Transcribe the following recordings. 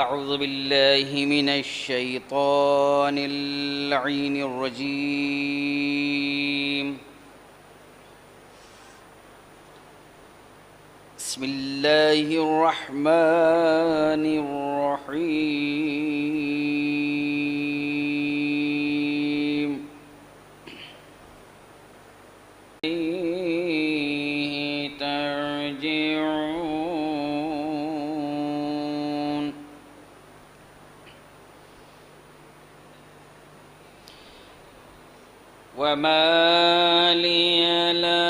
أعوذ بالله من الشيطان اللعين الرجيم. بسم الله الرحمن الرحيم. وما لي لا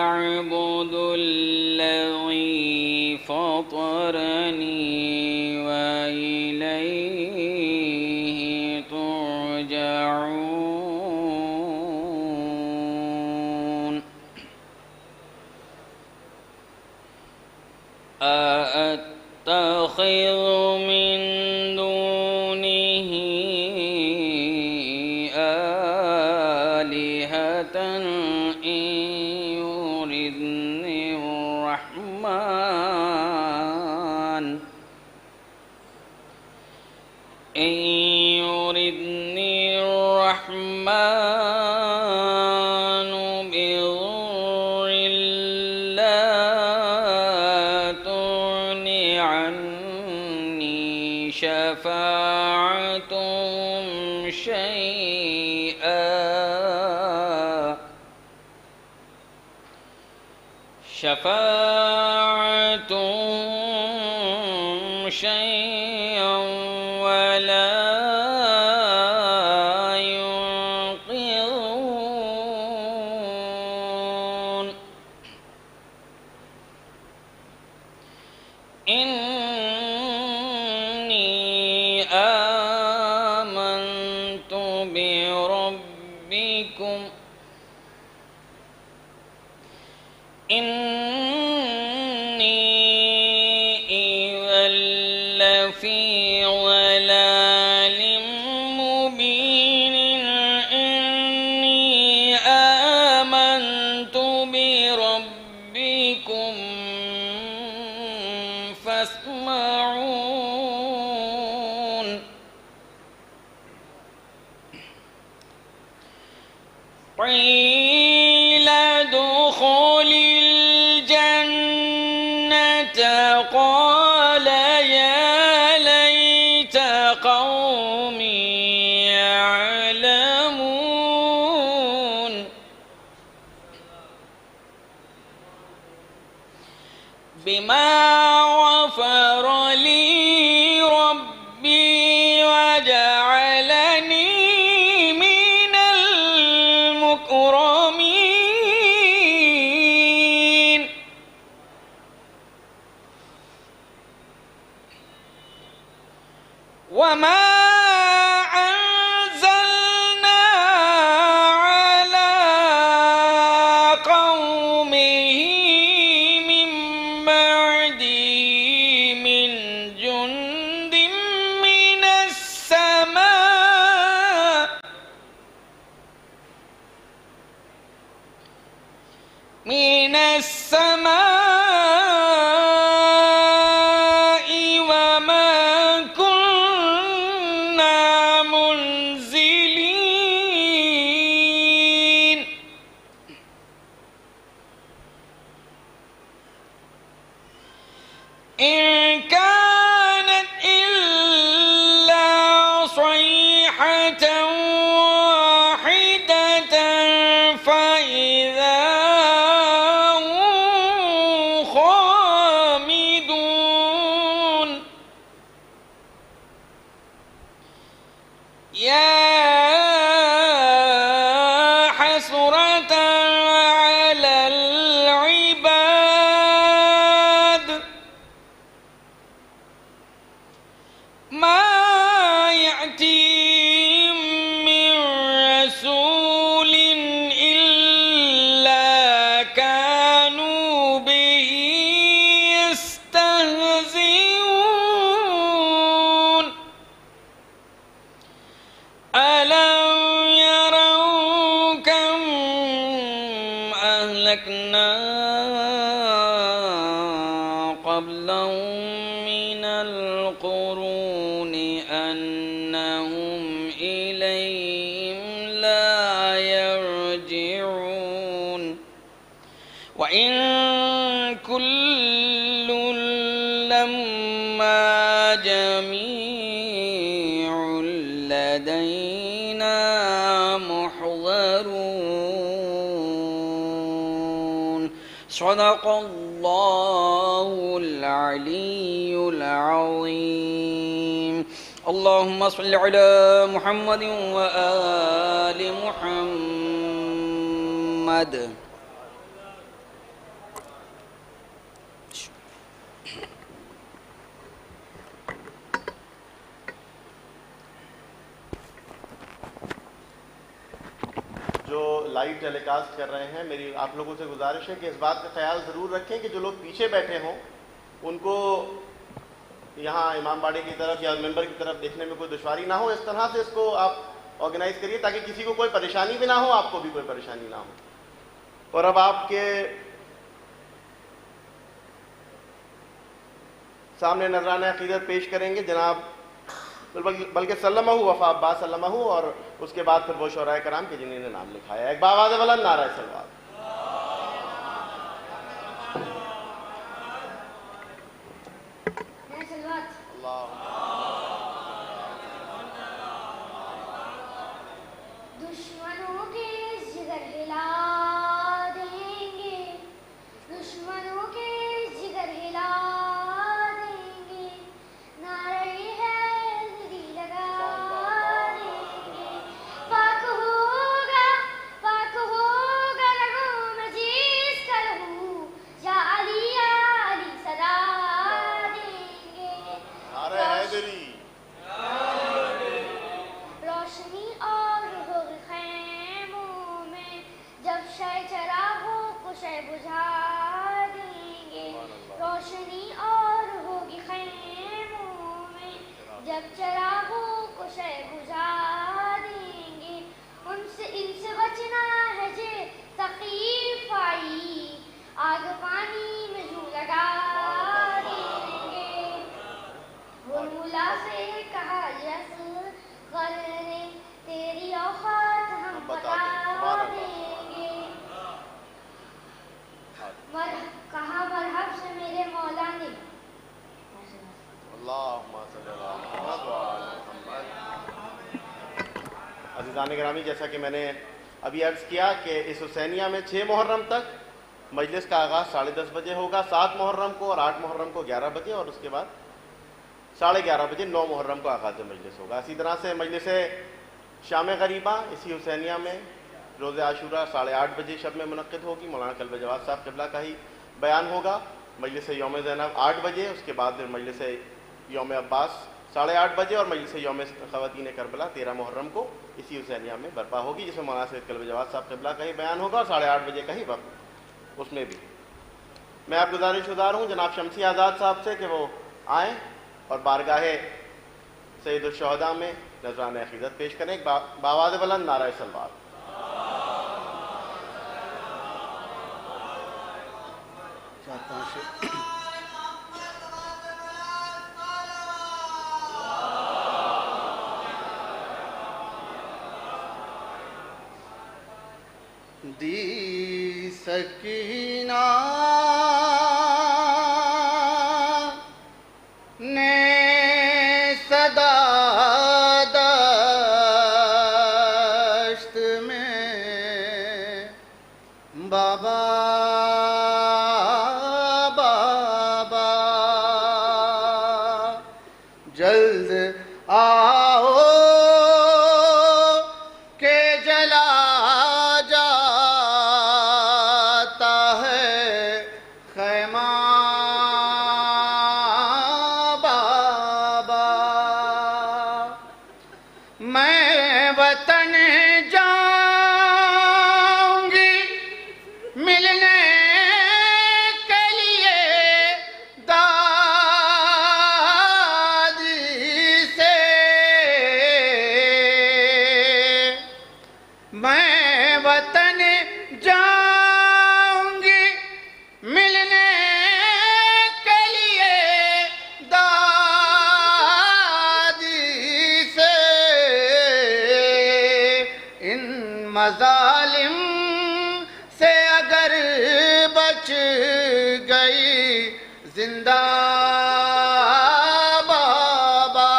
أعبد الذي فطرني وإليه ترجعون. أأتخذ من دونه آلهة إن يردني الرحمن بضر لا تغن عني شفاعتهم شيئا ولا ينقذون. إني آمنت بربكم إذا لفي ضلال مبين. إني آمنت بربكم فاسمعون. قيل ادخل الجنة قال يا ليت قومي يعلمون. بما غفر لي ربي وجعلني من المكرمين. قومه من بعده من جند من السماء وما كنا منزلين إن كانت إلا صيحة واحدة فإذا هم خامدون يا حسرة على العباد ما يأتيهم من رسول إلا كانوا به يستهزئون ألم يروا كم أهلكنا قبلهم من القرون أنهم إليهم لا يرجعون وإن كل لما جميع لدينا محضرون صدق الله العلي العظيم اللهم صل على محمد وآل محمد جو لائیو ٹیلی کاسٹ کر رہے ہیں، میری آپ لوگوں سے گزارش ہے کہ اس بات کا خیال ضرور رکھیں کہ جو لوگ پیچھے بیٹھے ہوں ان کو یہاں امام باڑے کی طرف یا ممبر کی طرف دیکھنے میں کوئی دشواری نہ ہو. اس طرح سے اس کو آپ آرگنائز کریے تاکہ کسی کو کوئی پریشانی بھی نہ ہو، آپ کو بھی کوئی پریشانی نہ ہو. اور اب آپ کے سامنے نذرانہ عقیدت پیش کریں گے جناب، بلکہ سلمہ وفا عباس سلمہ، اور اس کے بعد پھر وہ شعراء کرام کے جنہوں نے نام لکھا ہے. ایک باواز بلند نعرہ صلوات. دشمنوں کے جگر ہلا دیں گے، دشمنوں کے جگر ہلا دیں گے، نعرہ حیدری لگا دیں گے. پاک ہوگا رگوں میں جس کا لہو، یا علی علی صدا دیں گے. نعرہ حیدری. روشنی اور ہوگی خیموں میں، جب شے چراغوں کو شے بجھا دیں گے. روشنی اور ہوگی خیموں میں، جب چراغوں کو شے بجھا دیں گے. ان سے بچنا ہے جے ثقیف آئی، آگ پانی میں جو لگا دیں گے. وہ مولا سے کہا یس غر نے تیری اوقات ہم بتا دیں گے. کہا مرحب سے میرے مولا نے. اللہم صلی اللہ محمد وعلی محمد. عزیزان گرامی، جیسا کہ میں نے ابھی عرض کیا کہ اس حسینیہ میں 6 محرم تک مجلس کا آغاز 10:30 بجے ہوگا، 7 محرم کو اور 8 محرم کو 11 بجے، اور اس کے بعد 11:30 بجے 9 محرم کو آغاز مجلس ہوگا. اسی طرح سے مجلس شام غریبہ اسی حسینیہ میں روز عاشورہ 8:30 بجے شب میں منعقد ہوگی. مولانا قلب جواد صاحب قبلہ کا ہی بیان ہوگا. مجلس یوم زینب 8 بجے، اس کے بعد پھر مجلس یوم عباس 8:30 بجے، اور مجلس یوم خواتین کربلا 13 محرم کو اسی حسینیہ میں برپا ہوگی، جس میں مولانا سید قلب جواد صاحب قبلہ کا ہی بیان ہوگا اور 8:30 بجے کا ہی وقت اس میں بھی میں آپ گزارش گزار ہوں جناب شمسی آزاد صاحب سے کہ وہ آئیں اور بارگاہ سید الشہداء میں نذرانہ عقیدت پیش کریں. بآواز بلند نعرہ صلوات. دی سکینہ نے صدا دشت میں بابا بابا جلد آؤ کہ جلا جاتا ہے خیمہ بابا. میں وطن جاؤں گی ملنے کے لیے دادی سے. میں وطن جاؤں گی ملنے کے لیے دادی سے. ان مظالم سے اگر بچ گئی زندہ بابا.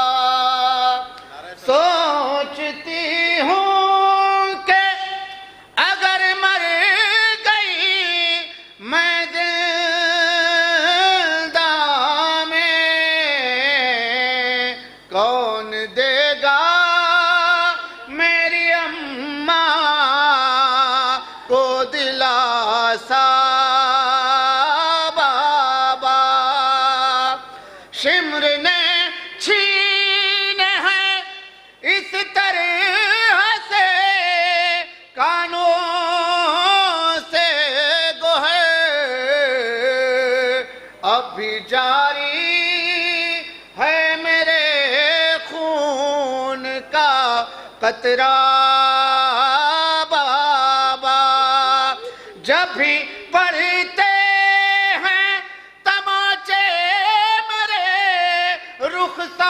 سوچتی ہوں کہ اگر مر گئی میں زندہ میں کون دے گا میری اماں کو دلاسا بابا. شمر نے چھینے ہیں اس طرح سے کانوں سے گوہر اب بھی جاری ہے میرے خون کا قطرہ بابا. جب بھی پڑھتے ہیں تماچے میرے رخساروں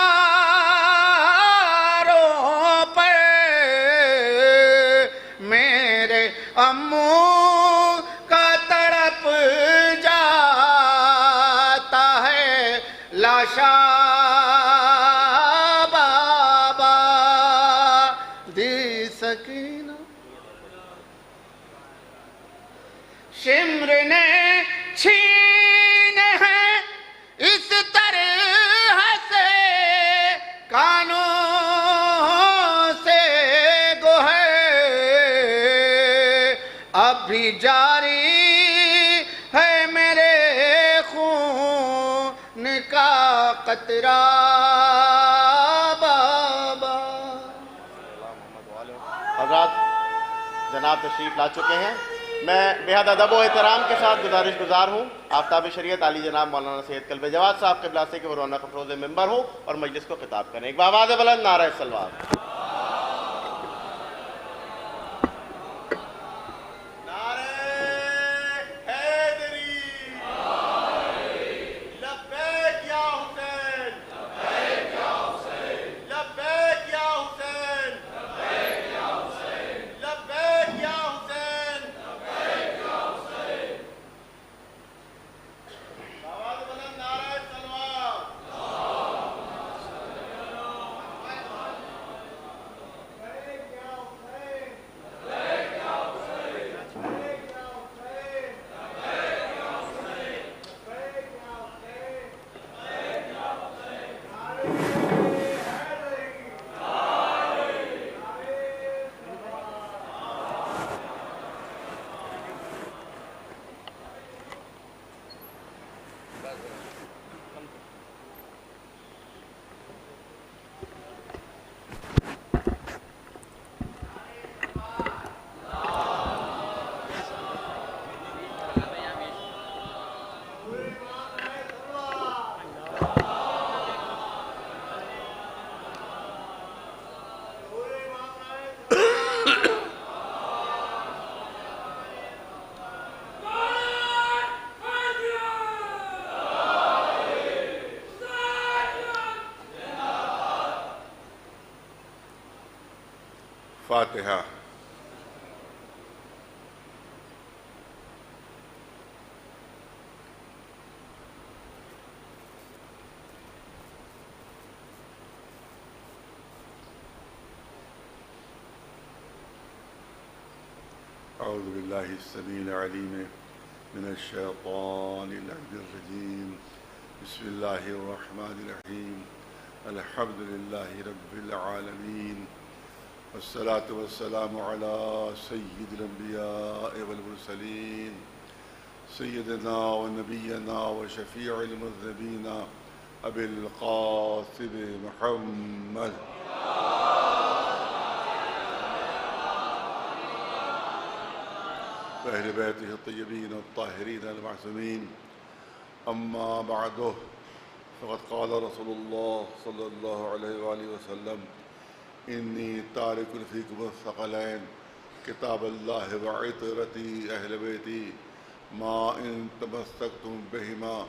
پر میرے اموں کا تڑپ جاتا ہے لاشا بابا. دی سکینہ شمر نے چھینے ہیں اس طرح سے کانوں سے گوہر اب بھی جاری ہے میرے خون کا قطرہ بابا. حضرات جناب تشریف لا چکے ہیں. میں بہت ادب و احترام کے ساتھ گزارش گزار ہوں آفتاب شریعت علی جناب مولانا سید قلب جواد صاحب قبلہ سے کہ وہ رونق افروز ممبر ہوں اور مجلس کو خطاب کریں. ایک بآواز بلند نعرہ صلوات. الفاتحہ۔ اعوذ باللہ السمیع العلیم من الشیطان اللعین الرجیم، بسم اللہ الرحمن الرحیم، الحمد للہ رب العالمین، والصلاة والسلام علی سید الانبیاء والمرسلین، سیدنا و نبینا و شفیع المذنبین ابی القاسم محمد وأهل بيته الطيبين الطاهرين المعصومين، أما بعد، فقد قال رسول الله صلى الله عليه وآله وسلم: إني تارك فيكم الثقلين كتاب الله وعطرتي أهل بيتي، ما إن تمسكتم بهما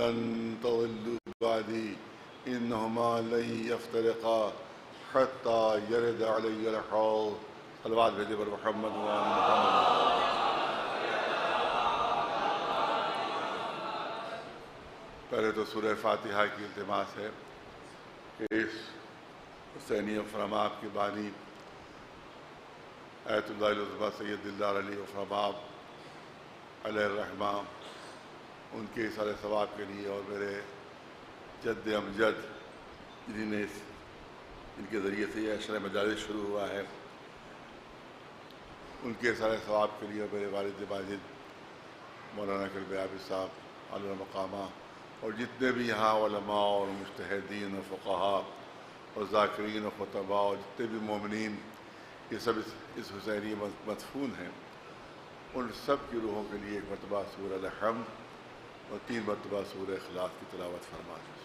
لن تضلوا بعدي، إنهما لن يفترقا حتى يرد علي الحوض۔ صلوات بھیجے پر محمد وآل محمد۔ پہلے تو سورہ فاتحہ کی التماس ہے کہ اس حسینی افراماب کے بانی آیت اللہ العظمیٰ سید دلدار علی افراماب علیہ الرحمہ ان کے اثر ثواب کے لیے، اور میرے جد امجد جنہیں ان کے ذریعے سے یہ عشر مجالس شروع ہوا ہے، ان کے اثر ثواب کے لیے، اور میرے والد ماجد مولانا کلب عابد صاحب علیہ مقامہ، اور جتنے بھی یہاں علماء اور مجتہدین و فقہاء اور ذاکرین و خطباء اور جتنے بھی مومنین یہ سب اس حسینی مدفون ہیں، ان سب کی روحوں کے لیے ایک مرتبہ سورہ الحمد اور 3 مرتبہ سورہ اخلاص کی تلاوت فرما دیں۔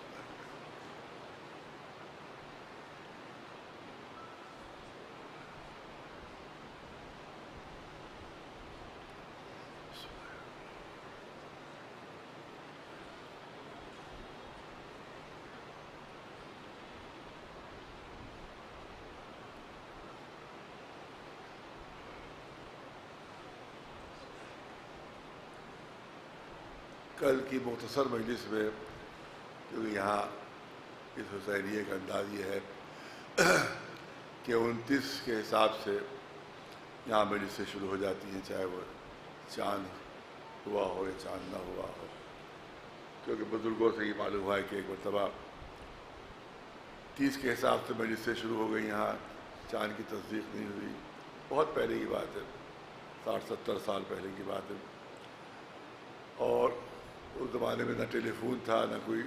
کل کی مختصر مجلس میں کیونکہ یہاں اس حسینیے کا انداز یہ ہے کہ 29 کے حساب سے یہاں مجلسیں شروع ہو جاتی ہیں، چاہے وہ چاند ہوا ہو یا چاند نہ ہوا ہو، کیونکہ بزرگوں سے یہ معلوم ہوا ہے کہ ایک مرتبہ 30 کے حساب سے مجلسیں شروع ہو گئی، یہاں چاند کی تصدیق نہیں ہوئی، بہت پہلے کی بات ہے، 60-70 سال پہلے کی بات ہے، اور اس زمانے میں نہ ٹیلی فون تھا، نہ کوئی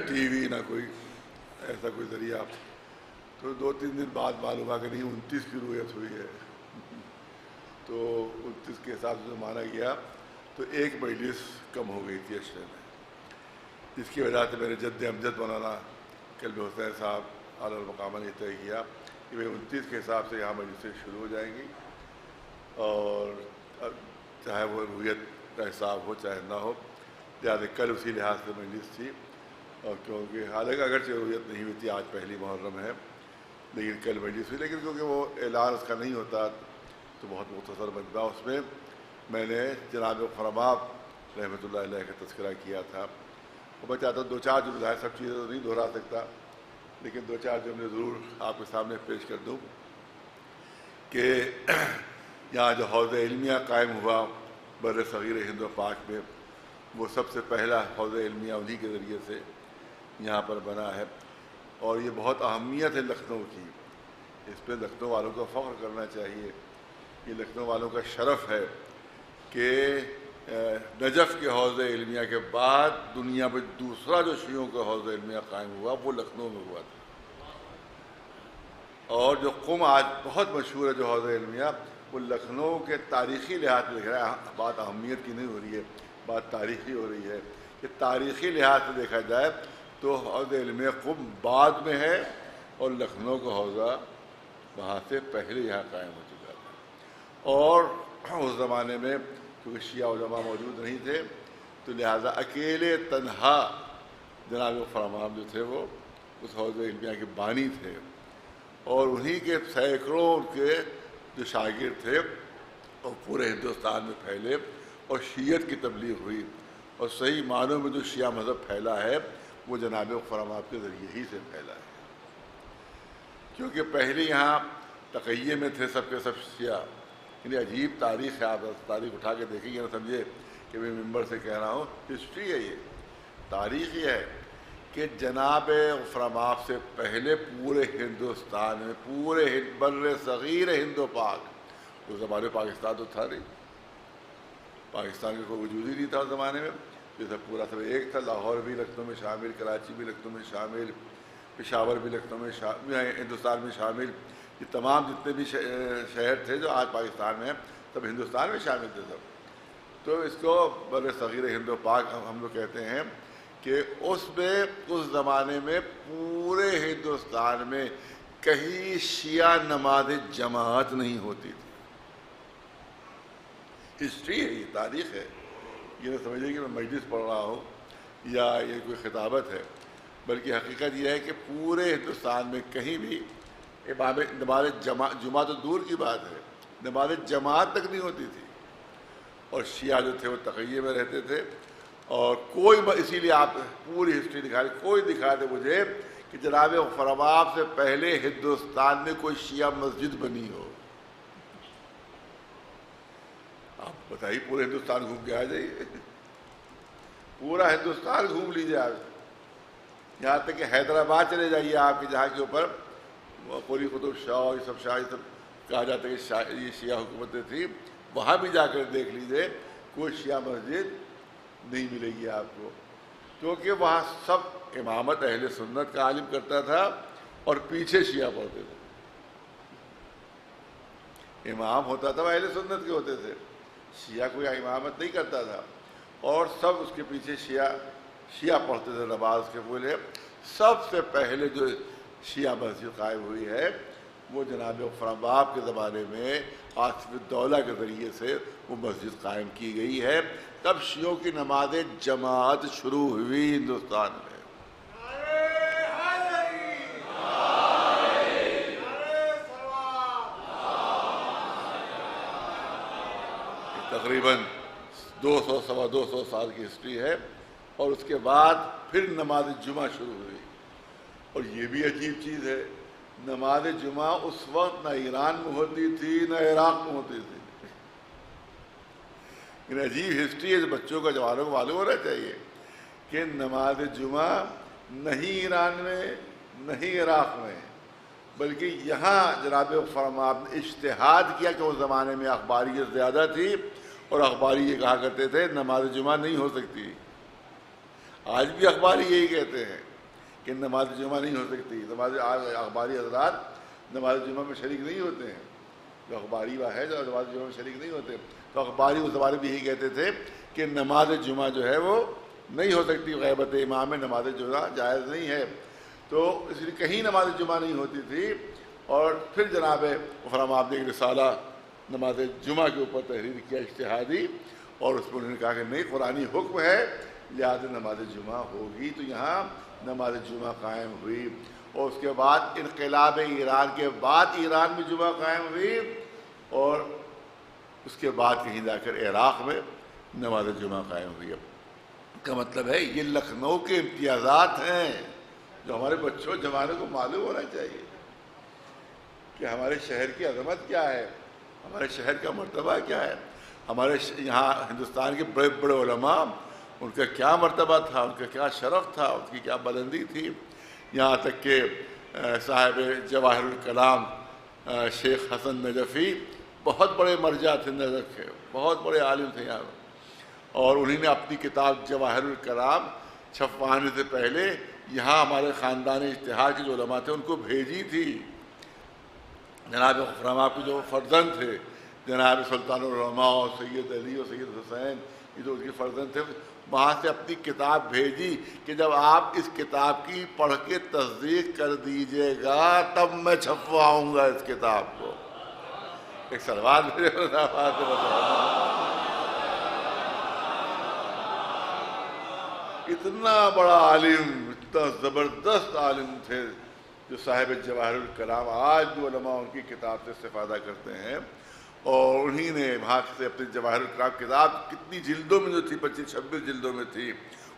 ٹی وی، نہ کوئی ایسا کوئی ذریعہ، تو 2-3 دن بعد معلوم ہوا کہ نہیں 29 کی رویت ہوئی ہے، تو 29 کے حساب سے مانا گیا، تو ایک مجلس کم ہو گئی تھی عشرے میں، جس کی وجہ سے میرے جد امجد مولانا کلب حسین صاحب اعلیٰ المقامہ نے طے کیا کہ بھائی 29 کے حساب سے یہاں مجلسیں شروع ہو جائیں گی، اور چاہے وہ رویت کا حساب ہو چاہے نہ ہو، لہٰذا کل اسی لحاظ سے مجلس تھی، اور کیونکہ حالانکہ اگرچہ رویت نہیں ہوئی تھی، آج پہلی محرم ہے، لیکن کل مجلس ہوئی، لیکن کیونکہ وہ اعلان اس کا نہیں ہوتا تو بہت مختصر مجمع، اس میں میں نے جناب خرماب رحمۃ اللہ علیہ کا تذکرہ کیا تھا، اور میں چاہتا ہوں 2-4 جملے، سب چیزیں تو نہیں دہرا سکتا، لیکن 2-4 جملے ضرور آپ کے سامنے پیش کر دوں کہ یہاں جو حوض علمیہ قائم ہوا بر صغیر ہند و پاک میں، وہ سب سے پہلا حوض علمیہ انہی کے ذریعے سے یہاں پر بنا ہے، اور یہ بہت اہمیت ہے لکھنؤ کی، اس پہ لکھنؤ والوں کو فخر کرنا چاہیے، یہ لکھنؤ والوں کا شرف ہے کہ نجف کے حوض علمیہ کے بعد دنیا میں دوسرا جو شیعوں کا حوض علمیہ قائم ہوا وہ لکھنؤ میں ہوا تھا، اور جو قم آج بہت مشہور ہے جو حوض علمیہ، وہ لکھنؤ کے تاریخی لحاظ سے دیکھ رہا ہے، بات اہمیت کی نہیں ہو رہی ہے، بات تاریخی ہو رہی ہے، کہ تاریخی لحاظ سے دیکھا جائے تو حوض علمیہ قم بعد میں ہے، اور لکھنؤ کا حوضہ وہاں سے پہلے یہاں قائم ہو چکا تھا، اور اس زمانے میں کیونکہ شیعہ علماء موجود نہیں تھے، تو لہٰذا اکیلے تنہا جناب فرمان جو تھے وہ اس حوض علمیہ کے بانی تھے، اور انہی کے سینکڑوں ان کے جو شاگرد تھے اور پورے ہندوستان میں پھیلے اور شیعت کی تبلیغ ہوئی، اور صحیح معنوں میں جو شیعہ مذہب پھیلا ہے وہ جناب غفار مآب کے ذریعے ہی سے پھیلا ہے، کیونکہ پہلے یہاں تقیے میں تھے سب کے سب شیعہ. یعنی عجیب تاریخ ہے، آپ تاریخ اٹھا کے دیکھیں گے نہ سمجھے کہ میں ممبر سے کہہ رہا ہوں، ہسٹری ہے، یہ تاریخ یہ ہے کہ جناب غفار مآب سے پہلے پورے ہندوستان میں، پورے بر صغیر ہند و پاک، اس زمانے پاکستان تو تھا نہیں، پاکستان کا کوئی وجود ہی نہیں تھا اس زمانے میں، جیسا پورا سب ایک تھا. لاہور بھی لکھنؤ میں شامل، کراچی بھی لکھنؤ میں شامل، پشاور بھی لکھنؤ میں شامل، ہندوستان میں شامل. یہ تمام جتنے بھی شہر تھے جو آج پاکستان میں ہیں سب ہندوستان میں شامل تھے سب. تو اس کو بر صغیر ہند و پاک ہم لوگ کہتے ہیں کہ اس زمانے میں پورے ہندوستان میں کہیں شیعہ نماز جماعت نہیں ہوتی تھی. ہسٹری ہے، یہ تاریخ ہے. یہ نہ سمجھیں کہ میں مجلس پڑھ رہا ہوں یا یہ کوئی خطابت ہے، بلکہ حقیقت یہ ہے کہ پورے ہندوستان میں کہیں بھی نماز جمعہ تو دور کی بات ہے، نماز جماعت تک نہیں ہوتی تھی. اور شیعہ جو تھے وہ تقیے میں رہتے تھے. اور کوئی اسی لیے آپ پوری ہسٹری دکھا دیں، کوئی دکھا دے مجھے کہ جناب غفار مآب سے پہلے ہندوستان میں کوئی شیعہ مسجد بنی ہو. آپ بتائیے، پورے ہندوستان گھوم کے آ جائیے، پورا ہندوستان گھوم لیجیے آپ، یہاں تک کہ حیدرآباد چلے جائیے آپ کے، جہاں کے اوپر قلی قطب شاہ اور یہ سب کہا جاتا ہے کہ یہ شیعہ حکومتیں تھیں، وہاں بھی جا کر دیکھ لیجیے کوئی شیعہ مسجد نہیں ملے گی آپ کو، کیونکہ وہاں سب امامت اہل سنت کا عالم کرتا تھا اور پیچھے شیعہ پڑھتے تھے. امام ہوتا تھا وہ اہل سنت کے ہوتے تھے، شیعہ کوئی امامت نہیں کرتا تھا، اور سب اس کے پیچھے شیعہ پڑھتے تھے نماز کے پورے. سب سے پہلے جو شیعہ مسجد قائم ہوئی ہے وہ جناب غفار مآب کے زمانے میں آصف الدولہ کے ذریعے سے وہ مسجد قائم کی گئی ہے. تب شیعوں کی نماز جماعت شروع ہوئی ہندوستان میں. تقریباً 200 سوا 200 سال کی ہسٹری ہے. اور اس کے بعد پھر نماز جمعہ شروع ہوئی. اور یہ بھی عجیب چیز ہے، نماز جمعہ اس وقت نہ ایران میں ہوتی تھی نہ عراق میں ہوتی تھی. عجیب ہسٹری ہے، بچوں کا جوانوں کو معلوم ہونا چاہیے کہ نماز جمعہ نہیں ایران میں نہیں عراق میں، بلکہ یہاں جناب غفار مآب نے اجتہاد کیا کہ اس زمانے میں اخباریت زیادہ تھی اور اخباری یہ کہا کرتے تھے نماز جمعہ نہیں ہو سکتی. آج بھی اخباری یہی کہتے ہیں کہ نماز جمعہ نہیں ہو سکتی. اخباری حضرات نماز جمعہ میں شریک نہیں ہوتے ہیں، جو اخباری ہے جو نماز جمعہ میں شریک نہیں ہوتے. تو اخباری اس زمانے بھی یہی کہتے تھے کہ نماز جمعہ جو ہے وہ نہیں ہو سکتی، غیبت امام میں نماز جمعہ جائز نہیں ہے. تو اس لیے کہیں نماز جمعہ نہیں ہوتی تھی. اور پھر جناب غفار مآب نے ایک رسالہ نماز جمعہ کے اوپر تحریر کیا اجتہادی، اور اس میں انہوں نے کہا کہ نہیں، قرآنی حکم ہے لہٰذا نماز جمعہ ہوگی. تو یہاں نماز جمعہ قائم ہوئی. اور اس کے بعد انقلاب ایران کے بعد ایران میں جمعہ قائم ہوئی، اور اس کے بعد کہیں جا کر عراق میں نماز جمعہ قائم ہوئی. کا مطلب ہے یہ لکھنؤ کے امتیازات ہیں جو ہمارے بچوں جوانوں کو معلوم ہونا چاہیے کہ ہمارے شہر کی عظمت کیا ہے، ہمارے شہر کا مرتبہ کیا ہے. ہمارے یہاں ہندوستان کے بڑے بڑے علماء، ان کا کیا مرتبہ تھا، ان کا کیا شرف تھا، ان کی کیا بلندی تھی. یہاں تک کہ صاحب جواہر الکلام شیخ حسن نجفی بہت بڑے مرجع تھے نجف کے، بہت بڑے عالم تھے یہاں، اور انہوں نے اپنی کتاب جواہر الکلام چھپوانے سے پہلے یہاں ہمارے خاندان اجتہاد کے جو علماء تھے ان کو بھیجی تھی. جناب غفار مآب کے جو فرزند تھے، جناب سلطان العلماء اور سید علی اور سید حسین، یہ جو ان کے فرزند تھے، وہاں سے اپنی کتاب بھیجی کہ جب آپ اس کتاب کی پڑھ کے تصدیق کر دیجئے گا تب میں چھپواؤں گا اس کتاب کو. ایک سلوات میرے بات سے بتاؤں، اتنا بڑا عالم، اتنا زبردست عالم تھے جو صاحب جواہر الکلام آج بھی علماء ان کی کتاب سے استفادہ کرتے ہیں، اور انہی نے وہاں سے اپنی جواہر الکلام کتاب کتنی جلدوں میں جو تھی 25-26 جلدوں میں تھی،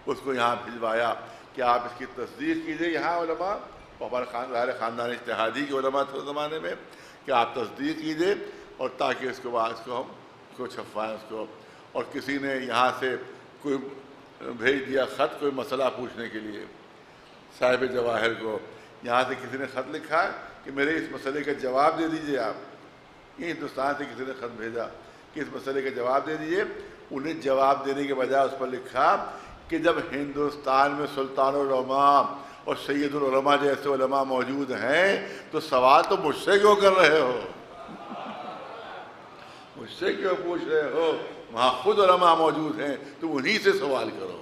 اس کو یہاں بھجوایا کہ آپ اس کی تصدیق کیجئے۔ یہاں علماء ہمارے خاندان اجتہادی کے علماء تھے اس زمانے میں کہ آپ تصدیق کیجئے، اور تاکہ اس کو ہم کو چھپوائیں اس کو۔ اور کسی نے یہاں سے کوئی بھیج دیا خط کوئی مسئلہ پوچھنے کے لیے صاحب جواہر کو، یہاں سے کسی نے خط لکھا کہ میرے اس مسئلے کا جواب دے دیجئے آپ۔ یہ ہندوستان سے کسی نے خط بھیجا کہ اس مسئلے کا جواب دے دیجئے، انہیں جواب دینے کے بجائے اس پر لکھا کہ جب ہندوستان میں سلطان العلماء اور سید العلماء جیسے علماء موجود ہیں تو سوال تو مجھ سے کیوں کر رہے ہو، مجھ سے کیوں پوچھ رہے ہو، وہاں خود علماء موجود ہیں تو انہی سے سوال کرو،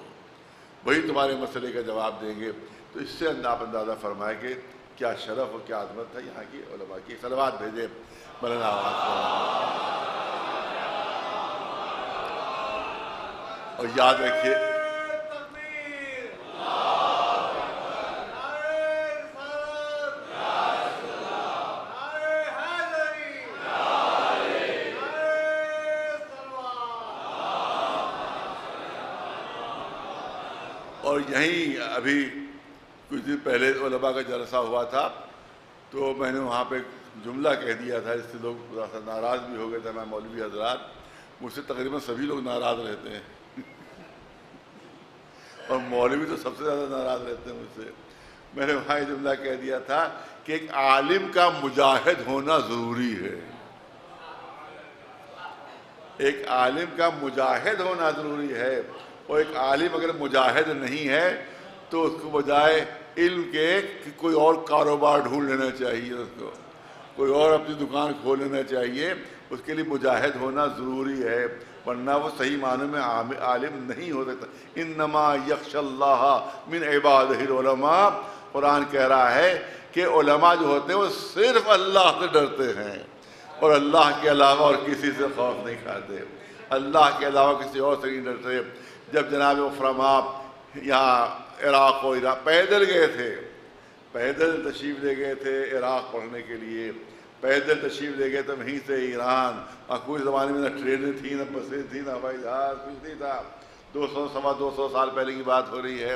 وہی تمہارے مسئلے کا جواب دیں گے۔ تو اس سے آپ اندازہ فرمائے کہ کیا شرف اور کیا عظمت ہے یہاں کی علماء کی۔ صلوات بھیجے مولانا آواز اور یاد رکھیے اور یہیں ابھی کچھ دن پہلے علماء کا جلسہ ہوا تھا تو میں نے وہاں پہ جملہ کہہ دیا تھا، اس سے لوگ تھوڑا سا ناراض بھی ہو گئے تھے۔ میں مولوی حضرات مجھ سے تقریباً سبھی لوگ ناراض رہتے ہیں اور مولوی تو سب سے زیادہ ناراض رہتے ہیں مجھ سے۔ میں نے وہاں یہ جملہ کہہ دیا تھا کہ ایک عالم کا مجاہد ہونا ضروری ہے، ایک عالم کا مجاہد ہونا ضروری ہے، اور ایک عالم اگر مجاہد نہیں ہے تو اس کو بجائے علم کے کہ کوئی اور کاروبار ڈھونڈ لینا چاہیے، اس کو کوئی اور اپنی دکان کھول لینا چاہیے، اس کے لیے مجاہد ہونا ضروری ہے، ورنہ وہ صحیح معنی میں عالم نہیں ہو سکتا۔ انما یخشی اللہ من عبادہ العلماء، قرآن کہہ رہا ہے کہ علماء جو ہوتے ہیں وہ صرف اللہ سے ڈرتے ہیں اور اللہ کے علاوہ اور کسی سے خوف نہیں کھاتے، اللہ کے علاوہ کسی اور سے نہیں ڈرتے۔ جب جناب افرما یہاں عراق و عراق پیدل گئے تھے، پیدل تشریف لے گئے تھے عراق پڑھنے کے لیے، پیدل تشریف لے گئے تھے وہیں سے ایران، اور کوئی زمانے میں نہ ٹرینیں تھیں نہ بسیں تھیں نہ ہوائی جہاز، کچھ نہیں تھا، 200 سال پہلے کی بات ہو رہی ہے۔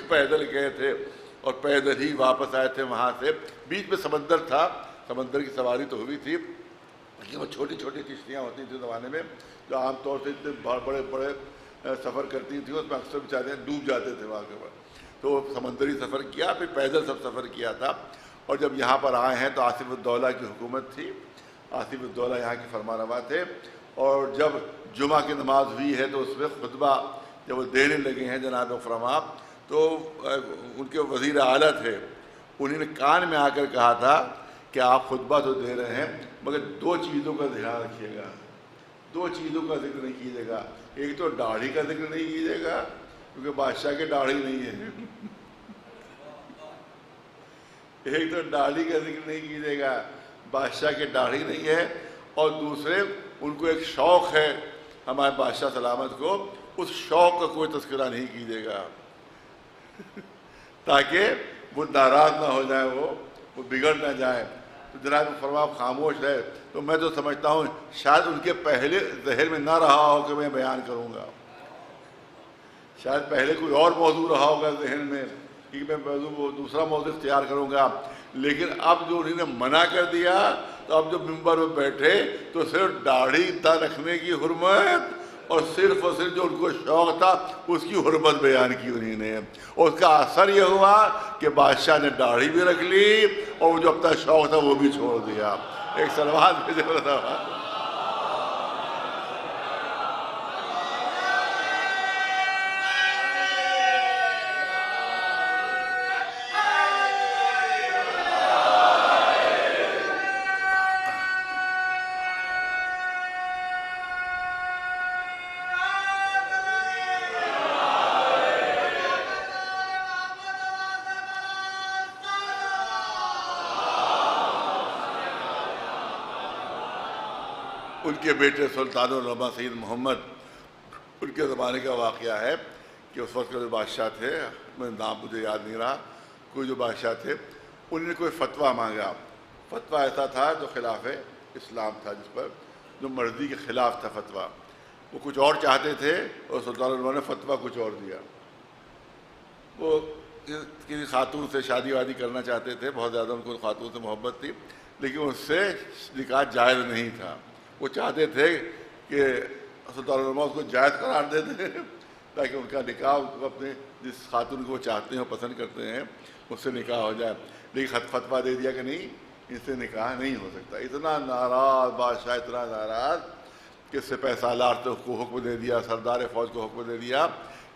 پیدل گئے تھے اور پیدل ہی واپس آئے تھے وہاں سے۔ بیچ میں سمندر تھا، سمندر کی سواری تو ہوئی تھی، لیکن وہ چھوٹی چھوٹی کشتیاں ہوتی تھیں زمانے میں جو عام طور سے اتنے بڑے بڑے سفر کرتی تھیں، اس میں اکثر بیچارے ڈوب جاتے تھے وہاں کے بعد۔ تو سمندری سفر کیا، پھر پیدل سب سفر کیا تھا، اور جب یہاں پر آئے ہیں تو آصف الدولہ کی حکومت تھی، آصف الدولہ یہاں کے فرما روا تھے، اور جب جمعہ کی نماز ہوئی ہے تو اس میں خطبہ جب وہ دینے لگے ہیں جناب افرما، تو ان کے وزیر اعلیٰ تھے، انہوں نے کان میں آ کر کہا تھا کہ آپ خطبہ تو دے رہے ہیں مگر 2 چیزوں کا دھیان رکھیے گا، 2 چیزوں کا ذکر نہیں کیجیے گا۔ ایک تو داڑھی کا ذکر نہیں کیجیے گا کیونکہ بادشاہ کی داڑھی نہیں ہے، ایک تو داڑھی کا ذکر نہیں کیجیے گا، بادشاہ کی داڑھی نہیں ہے، اور دوسرے ان کو ایک شوق ہے ہمارے بادشاہ سلامت کو، اس شوق کا کوئی تذکرہ نہیں کیجیے گا تاکہ وہ ناراض نہ ہو جائے، وہ بگڑ نہ جائے۔ تو جناب فرما خاموش ہے، تو میں تو سمجھتا ہوں شاید ان کے پہلے ذہن میں نہ رہا ہو کہ میں بیان کروں گا، شاید پہلے کوئی اور موضوع رہا ہوگا ذہن میں کہ میں دوسرا موضوع اختیار کروں گا، لیکن اب جو انہوں نے منع کر دیا تو اب جب ممبر میں بیٹھے تو صرف داڑھی رکھنے کی حرمت اور صرف جو ان کو شوق تھا اس کی حرمت بیان کی انہوں نے، اور اس کا اثر یہ ہوا کہ بادشاہ نے داڑھی بھی رکھ لی اور جو اپنا شوق تھا وہ بھی چھوڑ دیا۔ ایک سلوات بھیجے مولانا۔ ان کے بیٹے سلطان العلماء سید محمد، ان کے زمانے کا واقعہ ہے کہ اس وقت کے جو بادشاہ تھے، میں نام مجھے یاد نہیں رہا، کوئی جو بادشاہ تھے انہوں نے کوئی فتویٰ مانگا. فتویٰ ایسا تھا جو خلاف اسلام تھا، جس پر جو مرضی کے خلاف تھا فتویٰ. وہ کچھ اور چاہتے تھے اور سلطان العلماء نے فتویٰ کچھ اور دیا. وہ کسی خاتون سے شادی وادی کرنا چاہتے تھے، بہت زیادہ ان کو خاتون سے محبت تھی، لیکن اس سے نکاح جائز نہیں تھا. وہ چاہتے تھے کہ سلطان العلماء اس کو جائز قرار دے دیں تاکہ ان کا نکاح اپنے جس خاتون کو وہ چاہتے ہیں اور پسند کرتے ہیں اس سے نکاح ہو جائے. لیکن فتویٰ دے دیا کہ نہیں، اس سے نکاح نہیں ہو سکتا. اتنا ناراض بادشاہ، اتنا ناراض کہ سپہ سالار کو حکم دے دیا، سردار فوج کو حکم دے دیا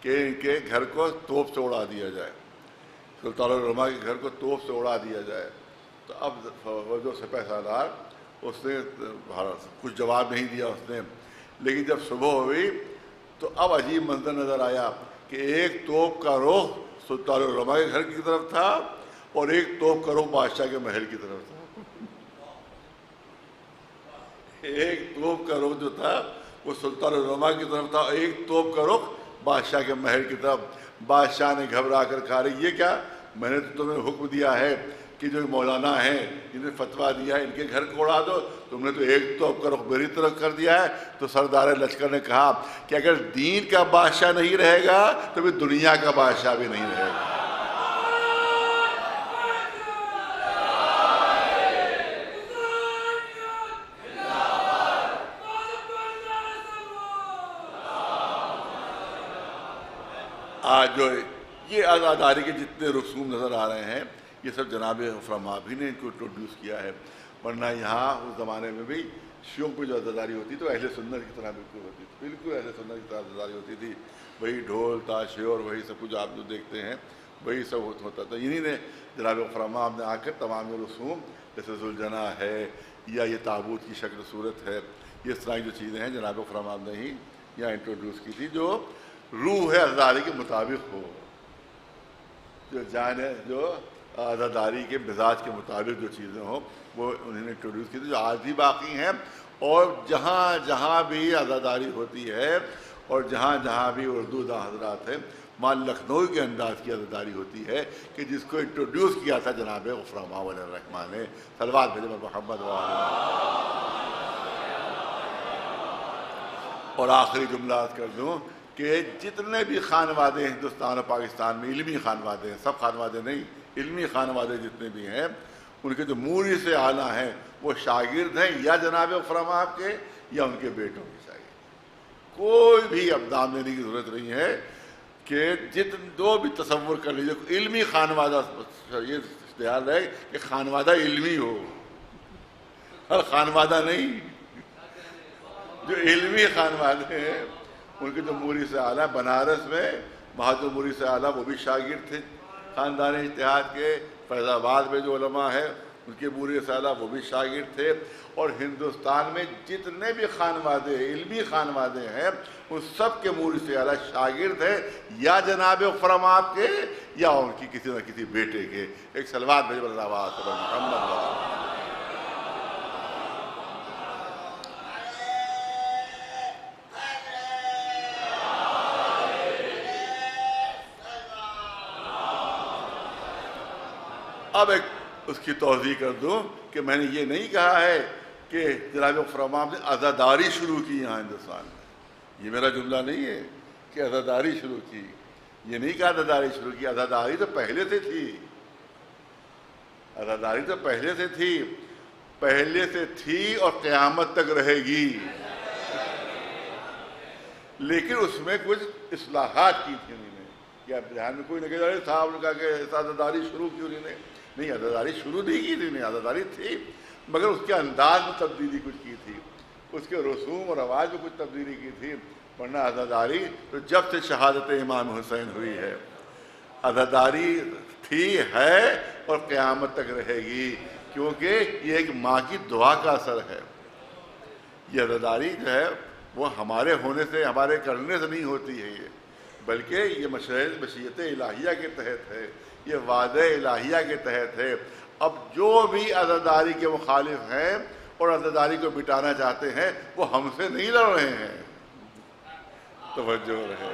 کہ ان کے گھر کو توپ سے اڑا دیا جائے، سلطان العلماء کے گھر کو توپ سے اڑا دیا جائے. تو اب وہ جو سپہ سالار اس نے کچھ جواب نہیں دیا اس نے. لیکن جب صبح ہوئی تو اب عجیب منظر نظر آیا کہ ایک توپ کا رخ سلطان العلماء کے گھر کی طرف تھا اور ایک توپ کا رخ بادشاہ کے محل کی طرف تھا. ایک توپ کا رخ جو تھا وہ سلطان العلماء کی طرف تھا، ایک توپ کا رخ بادشاہ کے محل کی طرف. بادشاہ نے گھبرا کر کہا یہ کیا، میں نے تو تمہیں حکم دیا ہے کہ جو مولانا ہیں جنہوں نے فتویٰ دیا ہے ان کے گھر کو اڑا دو، تم نے تو ایک توپ کا رخ میری طرف کر دیا ہے. تو سردار لشکر نے کہا کہ اگر دین کا بادشاہ نہیں رہے گا تو پھر دنیا کا بادشاہ بھی نہیں رہے گا. آج جو یہ آزاداری کے جتنے رسوم نظر آ رہے ہیں یہ سب جناب افرما بھی نے ان کو انٹروڈیوس کیا ہے. ورنہ یہاں اس زمانے میں بھی شیعوں پہ جو عزاداری ہوتی تو اہل سنت کی طرح بالکل ہوتی تھی، بالکل اہل سنت کی طرح عزاداری ہوتی تھی. وہی ڈھول تاشے اور وہی سب کچھ آپ جو دیکھتے ہیں وہی سب ہوتا تھا. انہی نے جناب افرما نے آ کر تمام رسوم جیسے ذوالجناح ہے یا یہ تابوت کی شکل صورت ہے، یہ اس طرح کی جو چیزیں ہیں جناب افرما نے ہی یہاں انٹروڈیوس کی تھی جو روح عزاداری کے مطابق ہو، جو جان ہے، جو عزاداری کے مزاج کے مطابق جو چیزیں ہوں وہ انہوں نے انٹروڈیوس کی تھی، جو آج بھی باقی ہیں. اور جہاں جہاں بھی عزاداری ہوتی ہے اور جہاں جہاں بھی اردو دا حضرات ہیں وہاں لکھنؤ کے انداز کی عزاداری ہوتی ہے کہ جس کو انٹروڈیوس کیا تھا جناب غفرما علیہ الرحمٰن نے. صلوات بھیجے محمد اور آخری جملہ کر دوں کہ جتنے بھی خانوادے ہندوستان اور پاکستان میں علمی خانوادے ہیں، سب خانوادے نہیں، علمی خانوادے جتنے بھی ہیں ان کے جو موری سے اعلیٰ ہیں وہ شاگرد ہیں یا جناب افرما آپ کے یا ان کے بیٹوں کے شاگرد. کوئی بھی اب دام دینے کی ضرورت نہیں ہے کہ جو بھی تصور کر لیجیے علمی خانوادہ، یہ خیال ہے کہ خانوادہ علمی ہو، ہر خانوادہ نہیں. جو علمی خانوادے ہیں ان کے جو موری سے اعلیٰ، بنارس میں بہادر موری سے اعلیٰ وہ بھی شاگرد تھے خاندان اجتہاد کے. فیض آباد میں جو علماء ہیں ان کے موری سے اعلیٰ وہ بھی شاگرد تھے. اور ہندوستان میں جتنے بھی خانوادے علمی خانوادے ہیں ان سب کے موری سے اعلیٰ شاگرد ہیں یا جناب افرما آپ کے یا ان کی کسی نہ کسی بیٹے کے. ایک صلوات بھیجو محمد. اب ایک اس کی توضیح کر دوں کہ میں نے یہ نہیں کہا ہے کہ جناب افرما نے عزاداری شروع کی یہاں ہندوستان میں. یہ میرا جملہ نہیں ہے کہ عزاداری شروع کی، یہ نہیں کہا عزاداری شروع کی. عزاداری تو پہلے سے تھی، عزاداری تو پہلے سے تھی اور قیامت تک رہے گی. لیکن اس میں کچھ اصلاحات کی تھی انہوں نے. کیا دھیان میں کوئی نگہ صاحب نے کہا کہ عزاداری شروع کی انہوں نے؟ نہیں، عزاداری شروع نہیں کی تھی انہیں، عزاداری تھی مگر اس کے انداز میں تبدیلی کچھ کی تھی، اس کے رسوم اور رواج میں کچھ تبدیلی کی تھی. ورنہ عزاداری تو جب سے شہادت امام حسین ہوئی ہے عزاداری تھی، ہے اور قیامت تک رہے گی، کیونکہ یہ ایک ماں کی دعا کا اثر ہے. یہ عزاداری جو ہے وہ ہمارے ہونے سے، ہمارے کرنے سے نہیں ہوتی ہے یہ، بلکہ یہ مشیت الہیہ کے تحت ہے، یہ وعدہ الہیہ کے تحت ہے. اب جو بھی عزاداری کے مخالف ہیں اور عزاداری کو مٹانا چاہتے ہیں وہ ہم سے نہیں لڑ رہے ہیں. توجہ رہے،